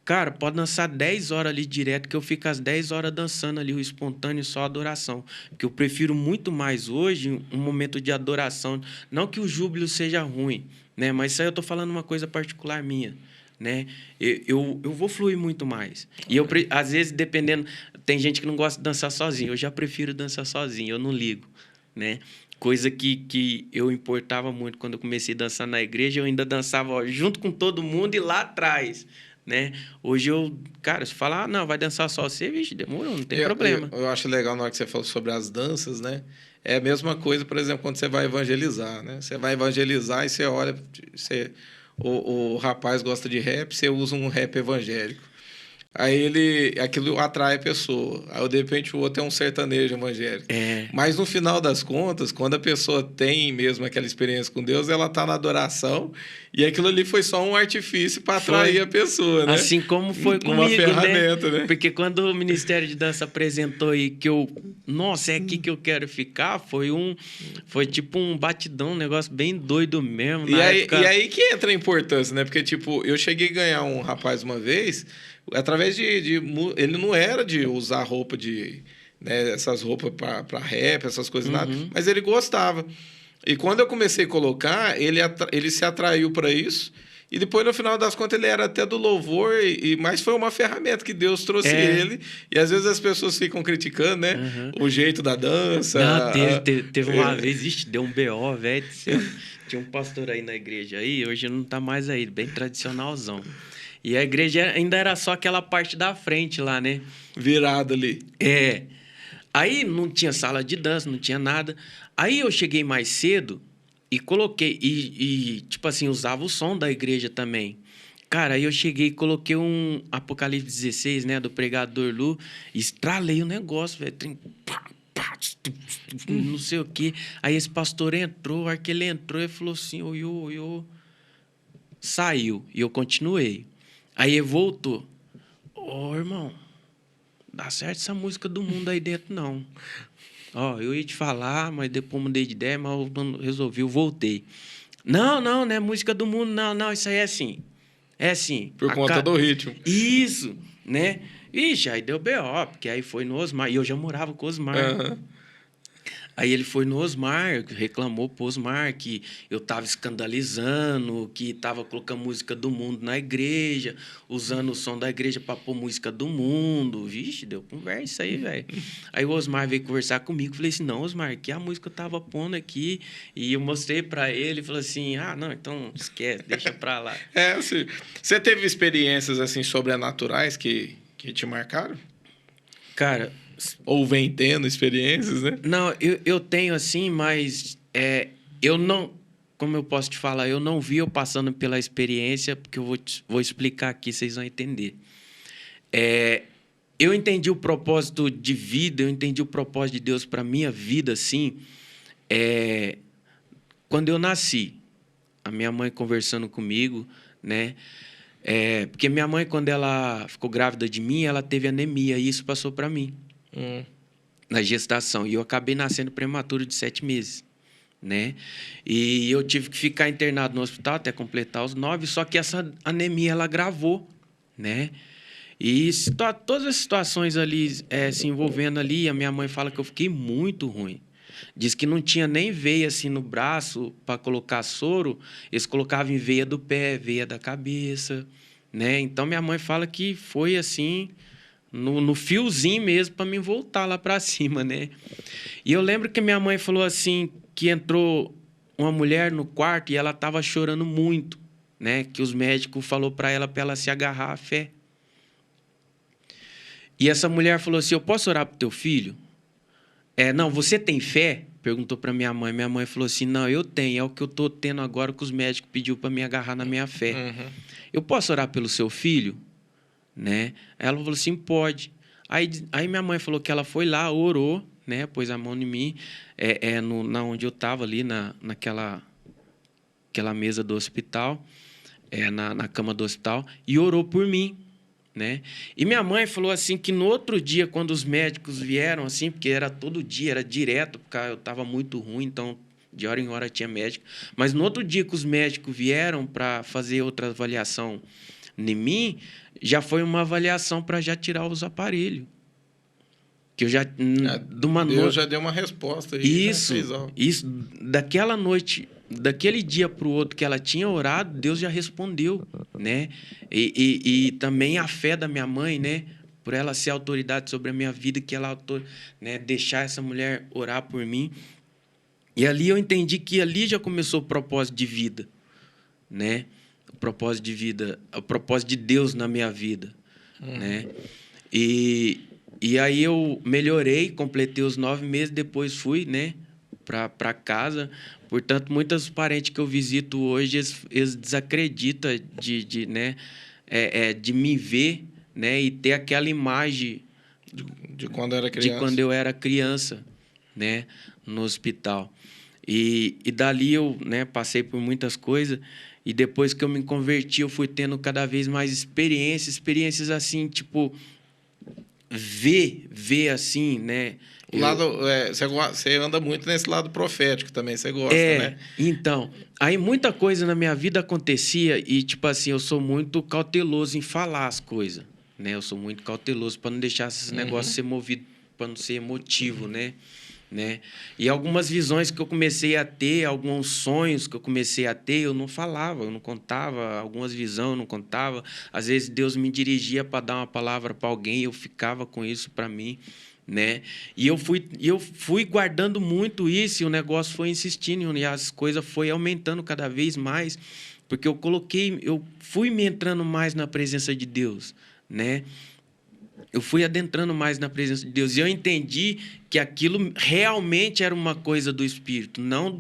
cara, pode dançar 10 horas ali direto, que eu fico às 10 horas dançando ali o espontâneo, só adoração. Porque eu prefiro muito mais hoje um momento de adoração. Não que o júbilo seja ruim, né? Mas isso aí eu estou falando uma coisa particular minha, né? Eu vou fluir muito mais. E eu, às vezes, dependendo... Tem gente que não gosta de dançar sozinho. Eu já prefiro dançar sozinho, eu não ligo, né? Coisa que eu importava muito quando eu comecei a dançar na igreja. Eu ainda dançava junto com todo mundo e lá atrás, né? Hoje cara, se falar, não, vai dançar só você, vixe, demorou, não tem problema. Eu acho legal na hora que você falou sobre as danças, né? É a mesma coisa, por exemplo, quando você vai evangelizar, né? Você vai evangelizar e você olha, o rapaz gosta de rap, você usa um rap evangélico. Aí aquilo atrai a pessoa. Aí, de repente, o outro é um sertanejo evangélico. Mas, no final das contas, quando a pessoa tem mesmo aquela experiência com Deus, ela está na adoração e aquilo ali foi só um artifício para atrair a pessoa, né? Assim como foi comigo, uma ferramenta, né? Porque quando o Ministério de Dança apresentou aí que nossa, é aqui que eu quero ficar, foi tipo um batidão, um negócio bem doido mesmo. E aí que entra a importância, né? Porque, tipo, eu cheguei a ganhar um rapaz uma vez... Através ele não era de usar roupa né, essas roupas para rap, essas coisas, nada, mas ele gostava. E quando eu comecei a colocar, ele se atraiu para isso. E depois, no final das contas, ele era até do louvor, mas foi uma ferramenta que Deus trouxe ele. E às vezes as pessoas ficam criticando, né? O jeito da dança. Não, teve uma vez, deu um BO, velho. Tinha um pastor aí na igreja aí, hoje não tá mais aí, bem tradicionalzão. E a igreja ainda era só aquela parte da frente lá, né? Virada ali. Aí não tinha sala de dança, não tinha nada. Aí eu cheguei mais cedo e coloquei... tipo assim, usava o som da igreja também. Cara, aí eu cheguei e coloquei um Apocalipse 16, né? Do pregador Lu. Estralei o negócio, velho. Não sei o quê. Aí esse pastor entrou, a hora que ele entrou, ele falou assim, oi. Saiu. E eu continuei. Aí ele voltou. Irmão, dá certo essa música do mundo aí dentro, não. Eu ia te falar, mas depois mudei de ideia, mas eu resolvi, eu voltei. Não é música do mundo, não, isso aí é assim. É assim. Por conta do ritmo. Isso, né? Ixi, aí deu B.O., porque aí foi no Osmar, e eu já morava com o Osmar. Aí ele foi no Osmar, reclamou pro Osmar que eu estava escandalizando, que estava colocando música do mundo na igreja, usando o som da igreja para pôr música do mundo. Vixe, deu conversa aí, velho. Aí o Osmar veio conversar comigo, falei assim, não, Osmar, que a música eu tava pondo aqui, e eu mostrei para ele, e falou assim, não, então esquece, deixa para lá. Assim, você teve experiências assim sobrenaturais que te marcaram? Cara... Ou vem tendo experiências, né? Não, eu tenho assim, mas eu não... Como eu posso te falar? Eu não vi eu passando pela experiência, porque eu vou explicar aqui, vocês vão entender. Eu entendi o propósito de vida, eu entendi o propósito de Deus para a minha vida, assim, quando eu nasci. A minha mãe conversando comigo, né? Porque minha mãe, quando ela ficou grávida de mim, ela teve anemia, e isso passou para mim. Na gestação. E eu acabei nascendo prematuro de 7 meses. Né? E eu tive que ficar internado no hospital até completar os 9, só que essa anemia, ela agravou, né? E todas as situações ali se envolvendo ali, a minha mãe fala que eu fiquei muito ruim. Diz que não tinha nem veia assim no braço para colocar soro, eles colocavam em veia do pé, veia da cabeça, né? Então, minha mãe fala que foi assim... No fiozinho mesmo, para mim voltar lá para cima, né? E eu lembro que minha mãe falou assim, que entrou uma mulher no quarto e ela estava chorando muito, né? Que os médicos falaram para ela se agarrar à fé. E essa mulher falou assim, eu posso orar para o teu filho? Não, você tem fé? Perguntou para minha mãe. Minha mãe falou assim, não, eu tenho, é o que eu estou tendo agora que os médicos pediu para me agarrar na minha fé. Uhum. Eu posso orar pelo seu filho? Né? Ela falou assim, pode. Aí minha mãe falou que ela foi lá, orou, né? Pôs a mão em mim, na onde eu estava ali, naquela mesa do hospital, na cama do hospital, e orou por mim, né? E minha mãe falou assim que no outro dia, quando os médicos vieram, assim, porque era todo dia, era direto, porque eu estava muito ruim, então de hora em hora tinha médico, mas no outro dia que os médicos vieram para fazer outra avaliação em mim, já foi uma avaliação para já tirar os aparelhos. Que eu já... Deus já deu uma resposta. Aí, isso. Daquela noite, daquele dia para o outro que ela tinha orado, Deus já respondeu, né? E também a fé da minha mãe, né? Por ela ser autoridade sobre a minha vida, que ela, né, deixar essa mulher orar por mim. E ali eu entendi que ali já começou o propósito de vida, né? O propósito de vida, o propósito de Deus na minha vida, né? E aí eu melhorei, completei os 9 meses, depois fui, né, para casa. Portanto, muitos parentes que eu visito hoje, eles desacreditam de me ver, né, e ter aquela imagem de quando era criança. De quando eu era criança, né, no hospital. E dali eu, né, passei por muitas coisas. E depois que eu me converti, eu fui tendo cada vez mais experiências assim, tipo, ver assim, né? Você anda muito nesse lado profético também, você gosta, né? Então, aí muita coisa na minha vida acontecia e, tipo assim, eu sou muito cauteloso em falar as coisas, né? Eu sou muito cauteloso para não deixar esses negócios ser movido, para não ser emotivo, né? E algumas visões que eu comecei a ter, alguns sonhos que eu comecei a ter, eu não falava, eu não contava, algumas visões eu não contava. Às vezes Deus me dirigia para dar uma palavra para alguém e eu ficava com isso para mim, né? E eu fui guardando muito isso e o negócio foi insistindo e as coisas foi aumentando cada vez mais, porque eu fui me entrando mais na presença de Deus, né? Eu fui adentrando mais na presença de Deus. E eu entendi que aquilo realmente era uma coisa do Espírito, não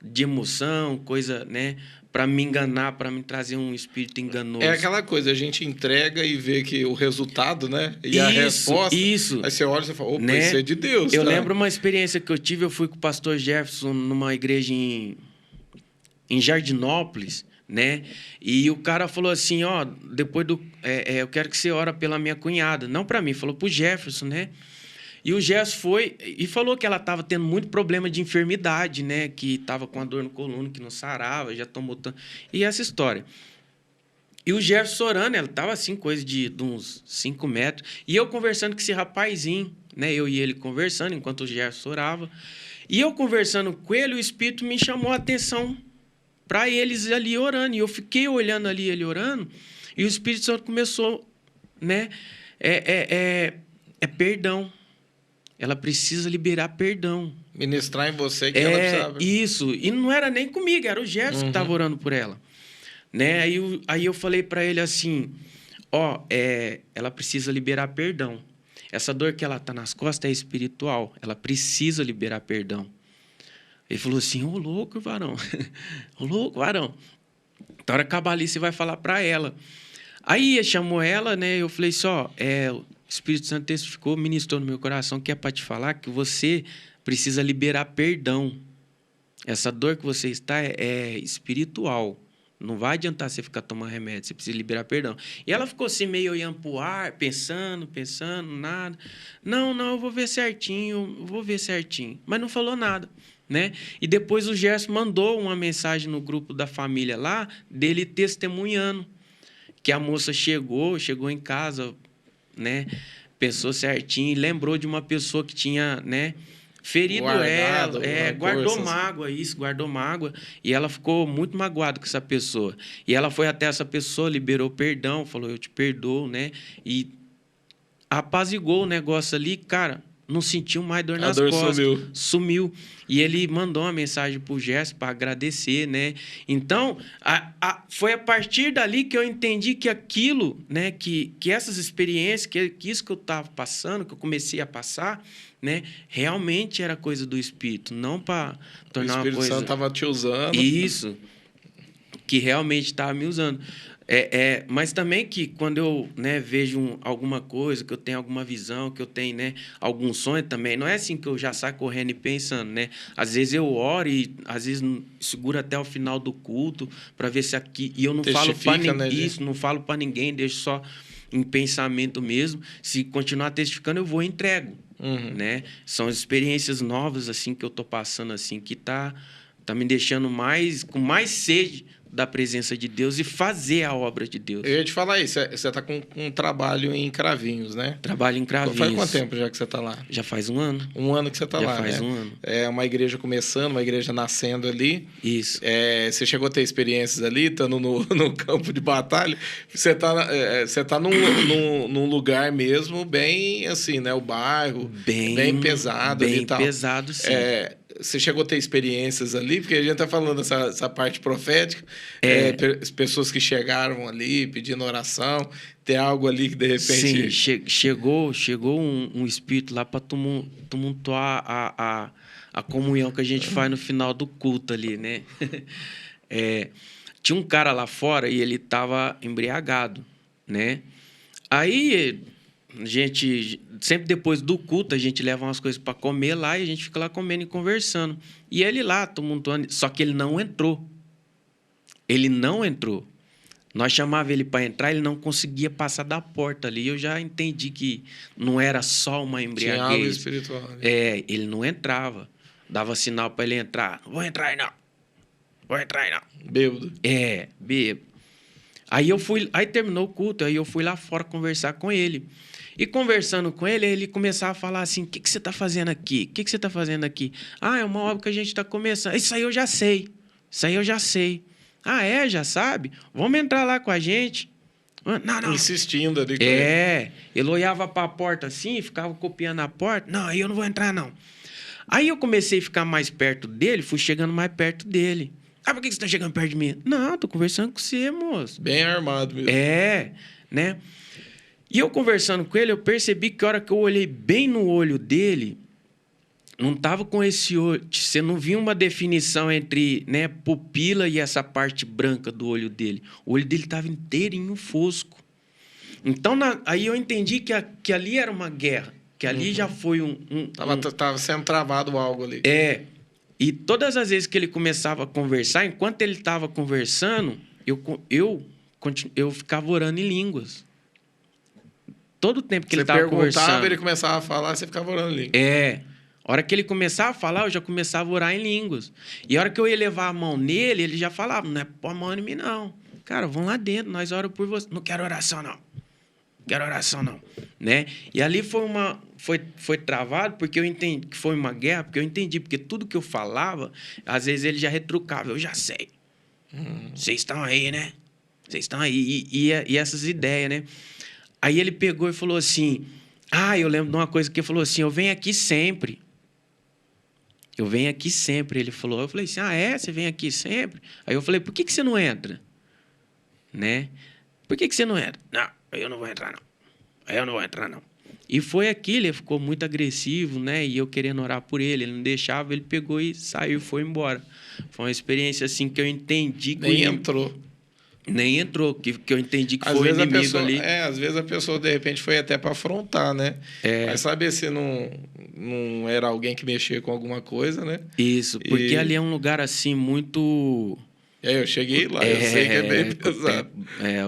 de emoção, coisa, né, para me enganar, para me trazer um espírito enganoso. É aquela coisa, a gente entrega e vê que o resultado, né? E a resposta. Isso. Aí você olha e fala, opa, né? Isso é de Deus. Eu lembro uma experiência que eu tive, eu fui com o pastor Jefferson numa igreja em Jardinópolis, né? E o cara falou assim, depois eu quero que você ore pela minha cunhada. Não para mim, falou para o Jefferson, né? E o Jefferson foi e falou que ela estava tendo muito problema de enfermidade, né? Que estava com a dor no coluna, que não sarava, já tomou tanto... E essa história. E o Jefferson orando, ela estava assim, coisa de uns 5 metros. E eu conversando com esse rapazinho, né? Eu e ele conversando enquanto o Jefferson orava. E eu conversando com ele, o Espírito me chamou a atenção para eles ali orando. E eu fiquei olhando ali ele orando, e o Espírito Santo começou, né? Perdão. Ela precisa liberar perdão. Ministrar em você que ela precisava. Isso. E não era nem comigo, era o Gerson que estava orando por ela. Né? Aí eu falei para ele assim, ela precisa liberar perdão. Essa dor que ela tá nas costas é espiritual. Ela precisa liberar perdão. Ele falou assim, ô louco, varão. Ô louco, varão. Então, hora acabar ali, você vai falar para ela. Aí, chamou ela, né? Eu falei assim, o Espírito Santo testificou, ministrou no meu coração, que é para te falar que você precisa liberar perdão. Essa dor que você está é espiritual. Não vai adiantar você ficar tomando remédio, você precisa liberar perdão. E ela ficou assim, meio olhando pro ar, pensando, nada. Não, eu vou ver certinho. Mas não falou nada, né? E depois o Gerson mandou uma mensagem no grupo da família lá, dele testemunhando que a moça chegou em casa, né? Pensou certinho e lembrou de uma pessoa que tinha, né? Ferido ela, guardou mágoa, e ela ficou muito magoada com essa pessoa. E ela foi até essa pessoa, liberou perdão, falou, eu te perdoo, né? E apazigou o negócio ali, cara, não sentiu mais dor nas costas. Sumiu. E ele mandou uma mensagem pro Gerson para agradecer, né? Então, foi a partir dali que eu entendi que aquilo, né? Que essas experiências, que isso que eu estava passando, que eu comecei a passar, né? Realmente era coisa do Espírito, não para tornar uma coisa... O Espírito Santo estava te usando. Isso. Que realmente estava me usando. Mas também que quando eu, né, vejo alguma coisa, que eu tenho alguma visão, que eu tenho, né, algum sonho também, não é assim que eu já saio correndo e pensando, né? Às vezes eu oro e às vezes seguro até o final do culto para ver se aqui... E eu não falo para ninguém, né, isso, não falo para ninguém, deixo só em pensamento mesmo. Se continuar testificando, eu vou e entrego, né? São experiências novas, assim, que eu tô passando, assim, que tá me deixando com mais sede da presença de Deus e fazer a obra de Deus. Eu ia te falar isso, você está com um trabalho em Cravinhos, né? Trabalho em Cravinhos. Faz quanto tempo já que você está lá? Já faz um ano. Um ano que você está lá, Já faz né? um ano. É uma igreja começando, uma igreja nascendo ali. Isso. Você chegou a ter experiências ali, estando no campo de batalha. Você tá num lugar mesmo bem, assim, né? O bairro, bem pesado ali e tal. Bem pesado, sim. Você chegou a ter experiências ali? Porque a gente está falando essa parte profética. Pessoas que chegaram ali pedindo oração. Tem algo ali que, de repente... Sim, chegou um espírito lá para tumultuar a comunhão que a gente faz no final do culto ali, né? Tinha um cara lá fora e ele estava embriagado, né? Aí... A gente, sempre depois do culto, a gente leva umas coisas para comer lá e a gente fica lá comendo e conversando. E ele lá, tumultuando, só que ele não entrou. Nós chamávamos ele para entrar, ele não conseguia passar da porta ali. Eu já entendi que não era só uma embriaguez. Tinha algo espiritual. Né? Ele não entrava. Dava sinal para ele entrar. Não vou entrar aí, não. Bêbado. Bêbado. Aí terminou o culto, aí eu fui lá fora conversar com ele. E conversando com ele, ele começava a falar assim, o que você está fazendo aqui? O que você está fazendo aqui? É uma obra que a gente está começando. Isso aí eu já sei. Já sabe? Vamos entrar lá com a gente. Não. Insistindo ali com ele. Ele olhava para a porta assim, ficava copiando a porta. Não, aí eu não vou entrar, não. Aí eu comecei a ficar mais perto dele, fui chegando mais perto dele. Por que você está chegando perto de mim? Não, tô conversando com você, moço. Bem armado mesmo. Né? E eu conversando com ele, eu percebi que a hora que eu olhei bem no olho dele, não estava com esse olho. Você não via uma definição entre, né, pupila e essa parte branca do olho dele. O olho dele estava inteirinho fosco. Então, aí eu entendi que ali era uma guerra. Que ali já foi Tava sendo travado algo ali. E todas as vezes que ele começava a conversar, enquanto ele estava conversando, eu ficava orando em línguas. Todo o tempo que ele estava conversando... Você perguntava, ele começava a falar, você ficava orando em línguas. A hora que ele começava a falar, eu já começava a orar em línguas. E a hora que eu ia levar a mão nele, ele já falava, não é pôr a mão em mim, não. Cara, vão lá dentro, nós oramos por você. Não quero oração, não. quero oração não, né? E ali foi travado porque eu entendi que foi uma guerra, porque eu entendi, porque tudo que eu falava, às vezes ele já retrucava, eu já sei. Vocês estão aí, né? Vocês estão aí. E essas ideias, né? Aí ele pegou e falou assim, eu lembro de uma coisa que ele falou assim, eu venho aqui sempre. Eu venho aqui sempre, ele falou. Eu falei assim, você vem aqui sempre? Aí eu falei, por que você não entra? Né? Por que você não entra? Não, eu não vou entrar, não. Eu não vou entrar, não. E foi aquilo, ele ficou muito agressivo, né? E eu querendo orar por ele, ele não deixava, ele pegou e saiu, foi embora. Foi uma experiência assim que eu entendi que Nem entrou, que eu entendi que foi o inimigo ali. Às vezes a pessoa, de repente, foi até para afrontar, né? Mas saber se não era alguém que mexia com alguma coisa, né? Isso, porque ali é um lugar assim muito... Eu cheguei lá, eu sei que é bem pesado.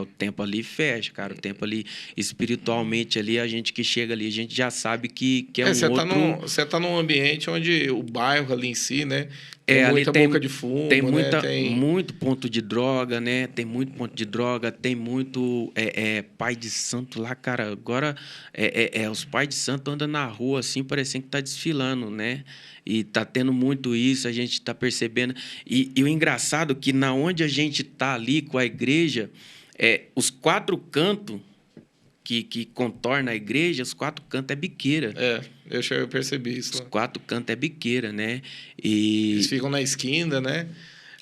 O tempo ali fecha, cara. O tempo ali, espiritualmente ali, a gente que chega ali, a gente já sabe que é um Você tá num ambiente onde o bairro ali em si, né? Tem muita boca de fumo, tem né? Muito ponto de droga, né? Tem muito ponto de droga, tem muito pai de santo lá, cara. Agora, os pais de santo andam na rua, assim, parecendo que tá desfilando, né? E tá tendo muito isso, a gente tá percebendo. E o engraçado é que na onde a gente tá ali com a igreja, os 4 cantos que contorna a igreja, os 4 cantos é biqueira. Eu percebi isso. Os 4 cantos é biqueira, né? E... Eles ficam na esquina, né?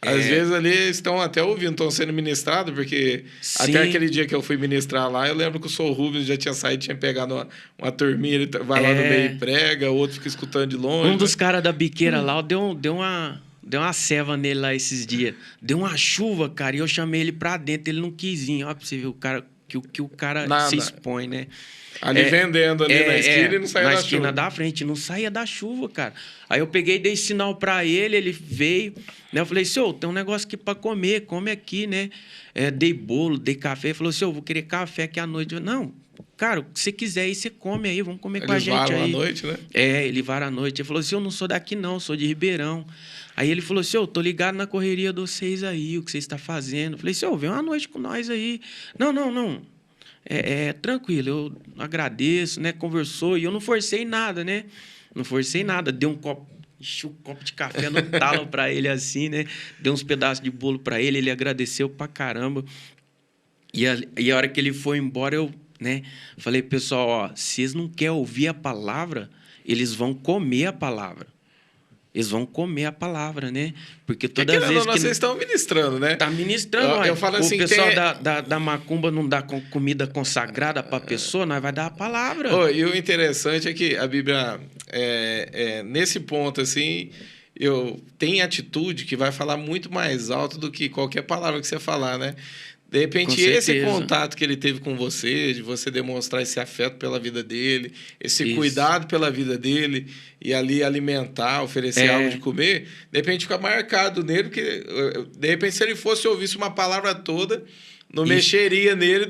Às vezes ali estão até ouvindo, estão sendo ministrados, porque até aquele dia que eu fui ministrar lá, eu lembro que o Sr. Rubens já tinha saído, tinha pegado uma turminha, ele vai lá no meio e prega, o outro fica escutando de longe. Um dos caras da biqueira lá deu uma ceva nele lá esses dias. Deu uma chuva, cara, e eu chamei ele pra dentro, ele não quis ir. Ó, pra você ver o cara, que o cara se expõe, né? Ali vendendo ali na esquina e não saía da chuva. Na esquina da frente, não saía da chuva, cara. Aí eu peguei e dei sinal pra ele, ele veio, né? Eu falei, senhor, tem um negócio aqui pra comer, come aqui, né? Dei bolo, dei café. Ele falou, senhor, vou querer café aqui à noite. Eu, não, cara, o que você quiser aí, você come aí, vamos comer com a gente aí. Eles varam à noite, né? Ele vara à noite. Ele falou assim, eu não sou daqui não, sou de Ribeirão. Aí ele falou assim, eu tô ligado na correria de vocês aí, o que vocês estão fazendo. Eu falei, senhor, vem uma noite com nós aí. Não. Tranquilo, eu agradeço, né? Conversou e eu não forcei nada, né? Não forcei nada. Dei um copo, enchi um copo de café no talo para ele assim, né? Dei uns pedaços de bolo para ele, ele agradeceu pra caramba. E a hora que ele foi embora, eu, né? Falei, pessoal, ó, se eles não querem ouvir a palavra, eles vão comer a palavra. Eles vão comer a palavra, né? Porque todas as vezes vocês estão ministrando, né? Tá ministrando, eu falo assim, o pessoal da macumba não dá comida consagrada para a pessoa, nós vai dar a palavra. E o interessante é que a Bíblia, nesse ponto, assim, tem atitude que vai falar muito mais alto do que qualquer palavra que você falar, né? De repente, esse contato que ele teve com você, de você demonstrar esse afeto pela vida dele, esse cuidado pela vida dele, e ali alimentar, oferecer algo de comer, de repente fica marcado nele, porque, de repente, se ele fosse ouvisse uma palavra toda, não mexeria nele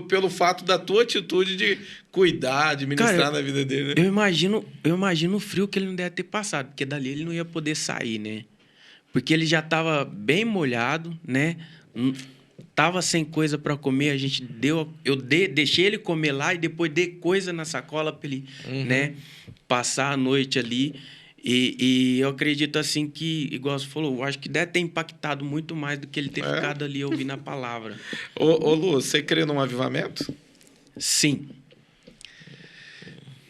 pelo fato da tua atitude de cuidar, de ministrar na vida dele. Né? Eu imagino o frio que ele não deve ter passado, porque dali ele não ia poder sair, né? Porque ele já estava bem molhado, né? Tava sem coisa para comer, eu deixei ele comer lá e depois dei coisa na sacola para ele, né, passar a noite ali. E eu acredito assim que, igual você falou, eu acho que deve ter impactado muito mais do que ele ter ficado ali ouvindo a palavra. Ô Lu, você crê num avivamento? Sim.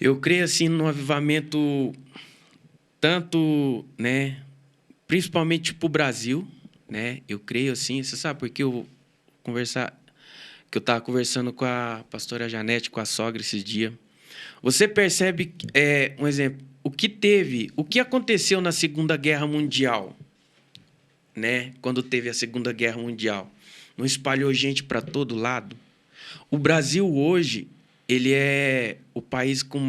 Eu creio assim num avivamento tanto, né, principalmente pro Brasil, né? Eu creio assim, você sabe porque eu estava conversando com a pastora Janete, com a sogra esses dias. Você percebe, um exemplo, o que aconteceu na Segunda Guerra Mundial, né? Quando teve a Segunda Guerra Mundial, não espalhou gente para todo lado? O Brasil hoje, ele é o país com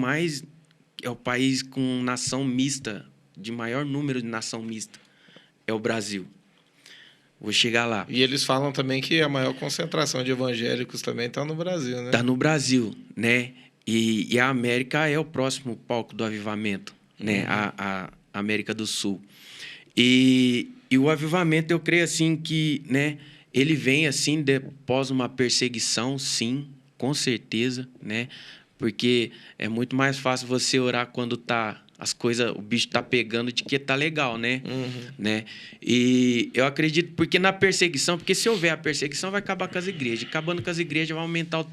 nação mista, de maior número de nação mista, é o Brasil. Vou chegar lá. E eles falam também que a maior concentração de evangélicos também está no Brasil, né? Está no Brasil, né? E a América é o próximo palco do avivamento, né? A América do Sul. E o avivamento, eu creio assim que, né? Ele vem assim após uma perseguição, sim, com certeza, né? Porque é muito mais fácil você orar quando as coisas, o bicho tá pegando de que tá legal, né? Né? E eu acredito, porque na perseguição, porque se houver a perseguição, vai acabar com as igrejas. Acabando com as igrejas, vai aumentar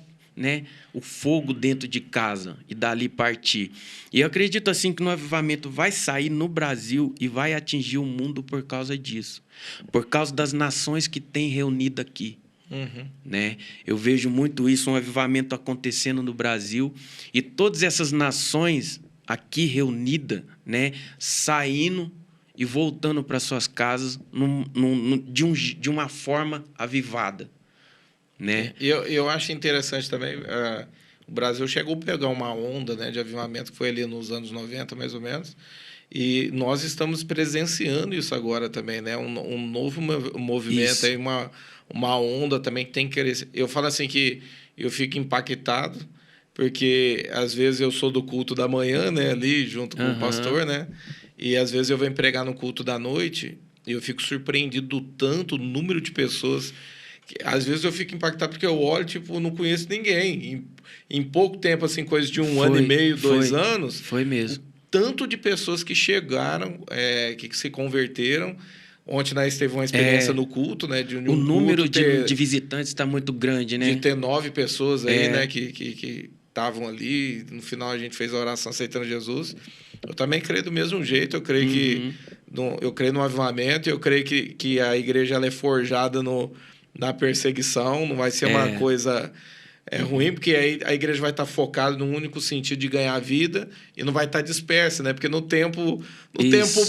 o fogo dentro de casa e dali partir. E eu acredito assim que no avivamento vai sair no Brasil e vai atingir o mundo por causa disso. Por causa das nações que tem reunido aqui. Né? Eu vejo muito isso, um avivamento acontecendo no Brasil e todas essas nações aqui reunidas, né, saindo e voltando para suas casas de uma forma avivada. Né? Eu acho interessante também, o Brasil chegou a pegar uma onda, né, de avivamento que foi ali nos anos 90, mais ou menos, e nós estamos presenciando isso agora também, né? Um novo movimento, aí, uma onda também que tem que crescer. Eu falo assim que eu fico impactado, porque às vezes eu sou do culto da manhã, né, ali junto com o pastor, né? E às vezes eu venho pregar no culto da noite e eu fico surpreendido do tanto número de pessoas. Às vezes eu fico impactado porque eu olho, tipo, não conheço ninguém. Em pouco tempo, assim, coisa de um ano e meio, 2 anos. Foi mesmo. Tanto de pessoas que chegaram, que se converteram. Ontem nós teve uma experiência no culto, né? O número de visitantes está muito grande, né? De ter 9 pessoas aí, né? Que estavam ali. No final a gente fez a oração aceitando Jesus. Eu também creio do mesmo jeito. Eu creio que eu creio no avivamento. Eu creio que a igreja ela é forjada na perseguição. Não vai ser uma coisa ruim, porque aí a igreja vai estar focada num único sentido de ganhar vida e não vai estar dispersa, né? Porque no tempo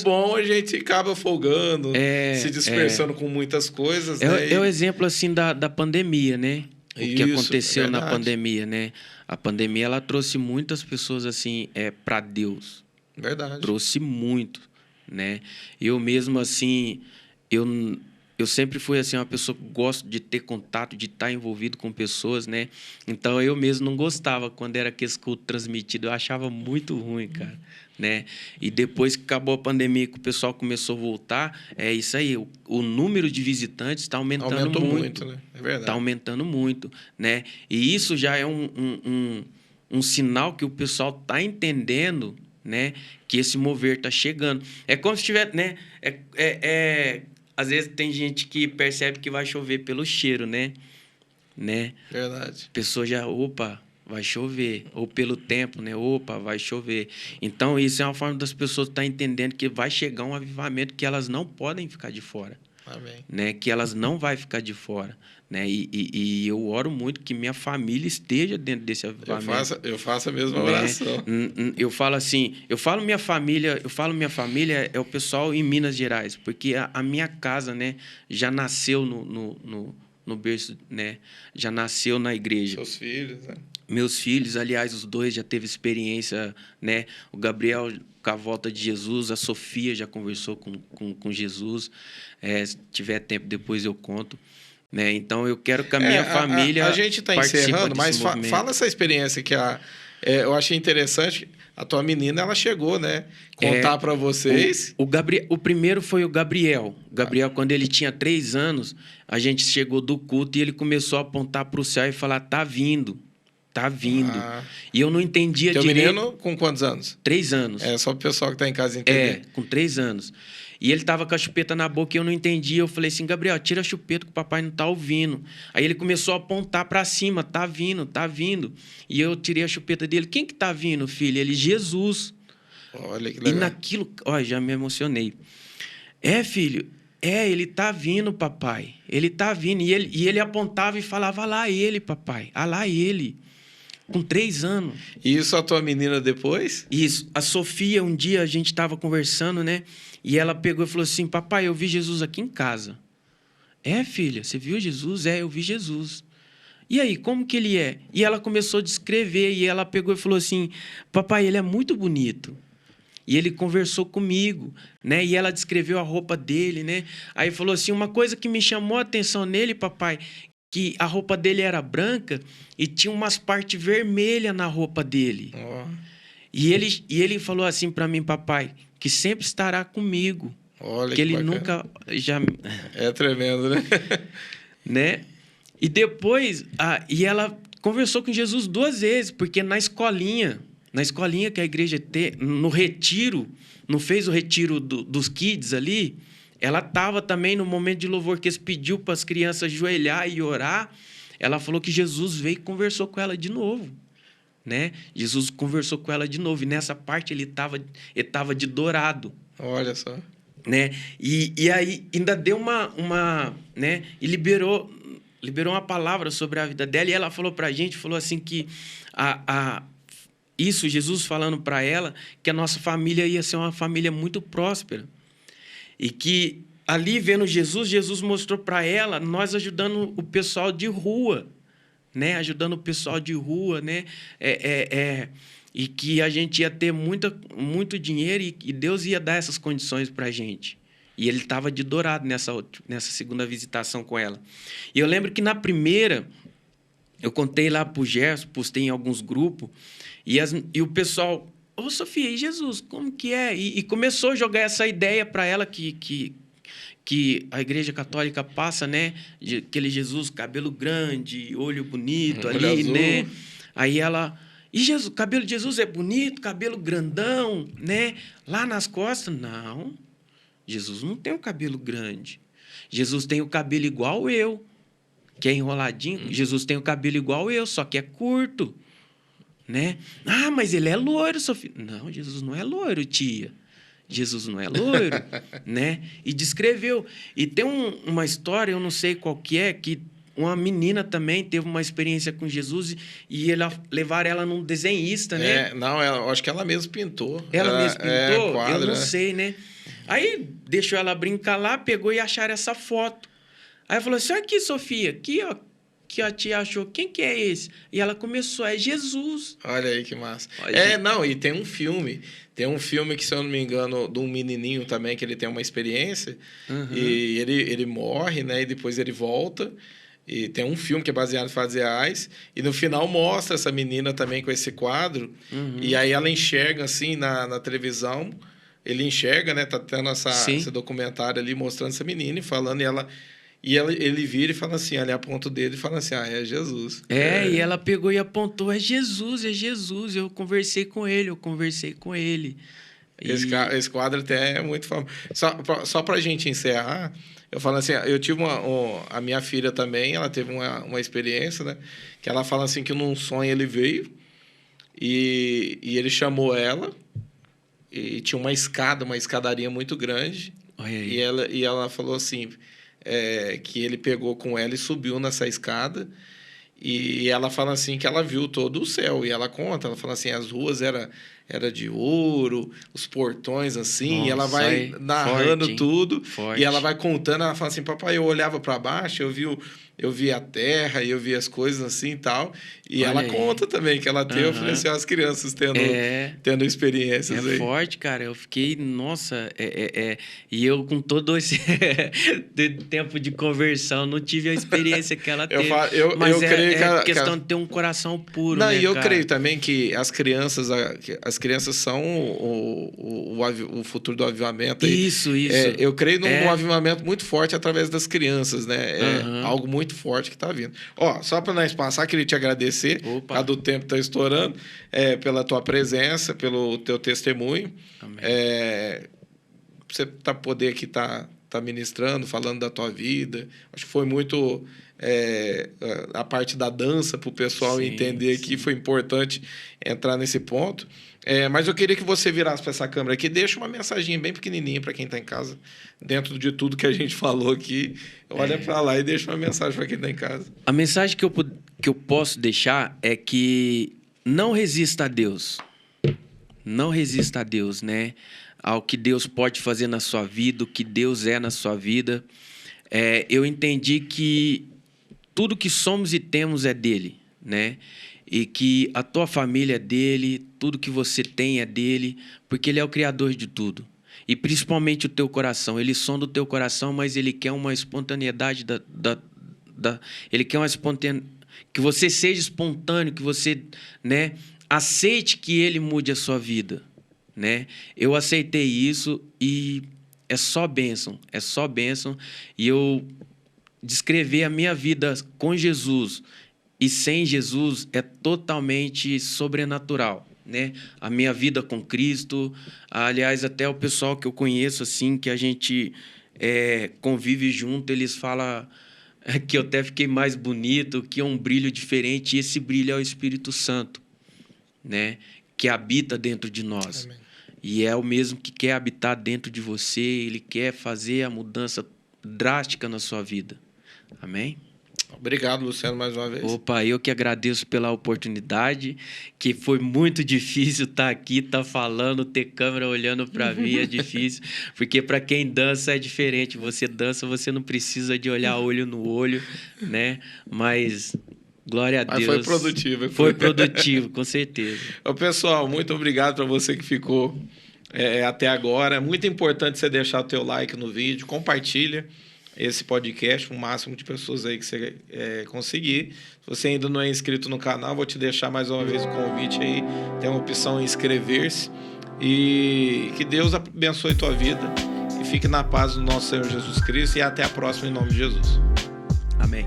bom a gente acaba folgando, se dispersando com muitas coisas. É o exemplo assim da pandemia, né? O que aconteceu na pandemia, né? A pandemia ela trouxe muitas pessoas assim para Deus. Verdade. Trouxe muito, né? Eu mesmo assim, eu sempre fui assim uma pessoa que gosto de ter contato, de estar envolvido com pessoas, né? Então eu mesmo não gostava quando era aquele culto transmitido, eu achava muito ruim, cara, né? E depois que acabou a pandemia, que o pessoal começou a voltar, é isso aí, o número de visitantes está aumentando muito, né? É verdade. Está aumentando muito, né? E isso já é um sinal que o pessoal está entendendo, né? Que esse mover está chegando. É como se tivesse, né? Às vezes tem gente que percebe que vai chover pelo cheiro, né? Verdade. A pessoa já, opa, vai chover. Ou pelo tempo, né? Opa, vai chover. Então, isso é uma forma das pessoas estarem entendendo que vai chegar um avivamento que elas não podem ficar de fora. Amém. Né? Que elas não vão ficar de fora. Né? E eu oro muito que minha família esteja dentro desse avivamento. Eu faço a mesma oração. Eu falo assim, eu falo minha família é o pessoal em Minas Gerais, porque a minha casa, né, já nasceu no berço, né, já nasceu na igreja. Seus filhos, né? Meus filhos, aliás, os 2 já teve experiência, né? O Gabriel com a volta de Jesus, a Sofia já conversou com Jesus. Se tiver tempo, depois eu conto. Né? Então, eu quero que a minha família a gente está encerrando, mas fala essa experiência que eu achei interessante. A tua menina, ela chegou, né? Contar para vocês. O primeiro foi o Gabriel. O Gabriel, quando ele tinha 3 anos, a gente chegou do culto e ele começou a apontar para o céu e falar, tá vindo. Tá vindo. E eu não entendia direito. Teu menino com quantos anos? 3 anos. Só o pessoal que está em casa entender. Com 3 anos. E ele tava com a chupeta na boca e eu não entendia. Eu falei assim, Gabriel, tira a chupeta que o papai não tá ouvindo. Aí ele começou a apontar para cima, tá vindo, tá vindo. E eu tirei a chupeta dele. Quem que tá vindo, filho? Ele, Jesus. Olha que legal. E naquilo, já me emocionei. Filho, ele tá vindo, papai. Ele tá vindo. E ele apontava e falava, lá ele, papai. Lá ele. Com 3 anos. E isso a tua menina depois? Isso. A Sofia, um dia a gente estava conversando, né? E ela pegou e falou assim, papai, eu vi Jesus aqui em casa. Filha, você viu Jesus? Eu vi Jesus. E aí, como que ele é? E ela começou a descrever, e ela pegou e falou assim, papai, ele é muito bonito. E ele conversou comigo, né? E ela descreveu a roupa dele, né? Aí falou assim, uma coisa que me chamou a atenção nele, papai, que a roupa dele era branca e tinha umas partes vermelhas na roupa dele. E ele falou assim para mim, papai, que sempre estará comigo. Olha que ele bacana. Nunca já... É tremendo, né? Né? E depois, e ela conversou com Jesus 2 vezes, porque na escolinha que a igreja tem, no retiro, não fez o retiro dos kids ali, ela estava também no momento de louvor que eles pediu para as crianças ajoelhar e orar. Ela falou que Jesus veio e conversou com ela de novo, né? Jesus conversou com ela de novo, e nessa parte ele estava de dourado. Olha só. Né? E aí ainda deu uma né? E liberou uma palavra sobre a vida dela, e ela falou para a gente, falou assim que isso, Jesus falando para ela, que a nossa família ia ser uma família muito próspera. E que ali, vendo Jesus mostrou para ela, nós ajudando o pessoal de rua, né? Ajudando o pessoal de rua, né? E que a gente ia ter muito dinheiro e Deus ia dar essas condições para a gente. E ele estava de dourado nessa segunda visitação com ela. E eu lembro que na primeira, eu contei lá para o Gerson, postei em alguns grupos, e o pessoal, ô Sofia, e Jesus, como que é? E começou a jogar essa ideia para ela que a Igreja Católica passa, né? De aquele Jesus, cabelo grande, olho bonito ali, azul, né? Aí ela... E Jesus, o cabelo de Jesus é bonito, cabelo grandão, né? Lá nas costas, não. Jesus não tem o cabelo grande. Jesus tem o cabelo igual eu, que é enroladinho. Jesus tem o cabelo igual eu, só que é curto, né? Ah, mas ele é loiro, Sofia. Não, Jesus não é loiro, tia. Jesus não é loiro, né? E descreveu. E tem uma história, eu não sei qual que uma menina também teve uma experiência com Jesus e levaram ela num desenhista, né? Não, eu acho que ela mesma pintou. Ela mesma pintou? Quadro, eu não sei, né? Aí deixou ela brincar lá, pegou e acharam essa foto. Aí falou assim, aqui, Sofia, aqui, ó, que a tia achou, quem que é esse? E ela começou, é Jesus. Olha aí que massa. Olha, não, e tem um filme que, se eu não me engano, de um menininho também, que ele tem uma experiência, e ele morre, né, e depois ele volta, e tem um filme que é baseado em fatos reais, e no final mostra essa menina também com esse quadro, e aí ela enxerga, assim, na televisão, ele enxerga, né, tá tendo esse documentário ali, mostrando essa menina e falando, ele vira e fala assim, ele aponta o dedo e fala assim, é Jesus. E ela pegou e apontou, é Jesus, eu conversei com ele. Esse quadro até é muito famoso. Só pra gente encerrar, eu falo assim, eu tive a minha filha também, ela teve uma experiência, né, que ela fala assim que num sonho ele veio e ele chamou ela e tinha uma escadaria muito grande. Olha aí. E ela falou assim... que ele pegou com ela e subiu nessa escada, e ela fala assim que ela viu todo o céu, e ela fala assim, as ruas era de ouro, os portões assim. Nossa, e ela vai narrando forte, tudo, forte. E ela vai contando, ela fala assim, papai, eu olhava para baixo, eu vi a terra, e eu vi as coisas assim e tal. E ela conta também que ela teve, eu falei assim, as crianças tendo experiências aí. É forte, cara. Eu fiquei, nossa, e eu com todo esse tempo de conversão, não tive a experiência que ela teve. Mas eu creio que questão de ter um coração puro, não, né, e eu cara? creio também que as crianças são o futuro do avivamento. Isso. Eu creio num avivamento muito forte através das crianças, né? Algo muito forte que está vindo. Só para nós passar, queria te agradecer, a do tempo está estourando, pela tua presença, pelo teu testemunho. Amém. Você poder aqui tá ministrando, falando da tua vida. Acho que foi muito... a parte da dança para o pessoal entender que foi importante entrar nesse ponto. Mas eu queria que você virasse para essa câmera aqui, deixa uma mensagem bem pequenininha para quem está em casa, dentro de tudo que a gente falou aqui. Olha para lá e deixa uma mensagem para quem está em casa. A mensagem que eu posso deixar é que não resista a Deus. Não resista a Deus, né? Ao que Deus pode fazer na sua vida, o que Deus é na sua vida. Eu entendi que tudo que somos e temos é dele, né? E que a tua família é dele, tudo que você tem é dele, porque ele é o criador de tudo. E principalmente o teu coração. Ele sonda o teu coração, mas ele quer uma espontaneidade ele quer uma que você seja espontâneo, que você, né, aceite que ele mude a sua vida, né? Eu aceitei isso e é só bênção. E eu descrever a minha vida com Jesus E sem Jesus é totalmente sobrenatural, né? A minha vida com Cristo, aliás, até o pessoal que eu conheço, assim, que a gente convive junto, eles falam que eu até fiquei mais bonito, que é um brilho diferente, e esse brilho é o Espírito Santo, né? Que habita dentro de nós. Amém. E é o mesmo que quer habitar dentro de você, ele quer fazer a mudança drástica na sua vida. Amém? Obrigado, Luciano, mais uma vez. Opa, eu que agradeço pela oportunidade, que foi muito difícil estar aqui, estar falando, ter câmera olhando para mim é difícil, porque para quem dança é diferente. Você dança, você não precisa de olhar olho no olho, né? Mas glória a Deus. Mas foi produtivo. Foi produtivo, com certeza. Ô, pessoal, muito obrigado para você que ficou até agora. É muito importante você deixar o teu like no vídeo, compartilha esse podcast com o máximo de pessoas aí que você conseguir. Se você ainda não é inscrito no canal, vou te deixar mais uma vez o convite aí. Tem uma opção em inscrever-se. E que Deus abençoe tua vida. E fique na paz do nosso Senhor Jesus Cristo. E até a próxima, em nome de Jesus. Amém.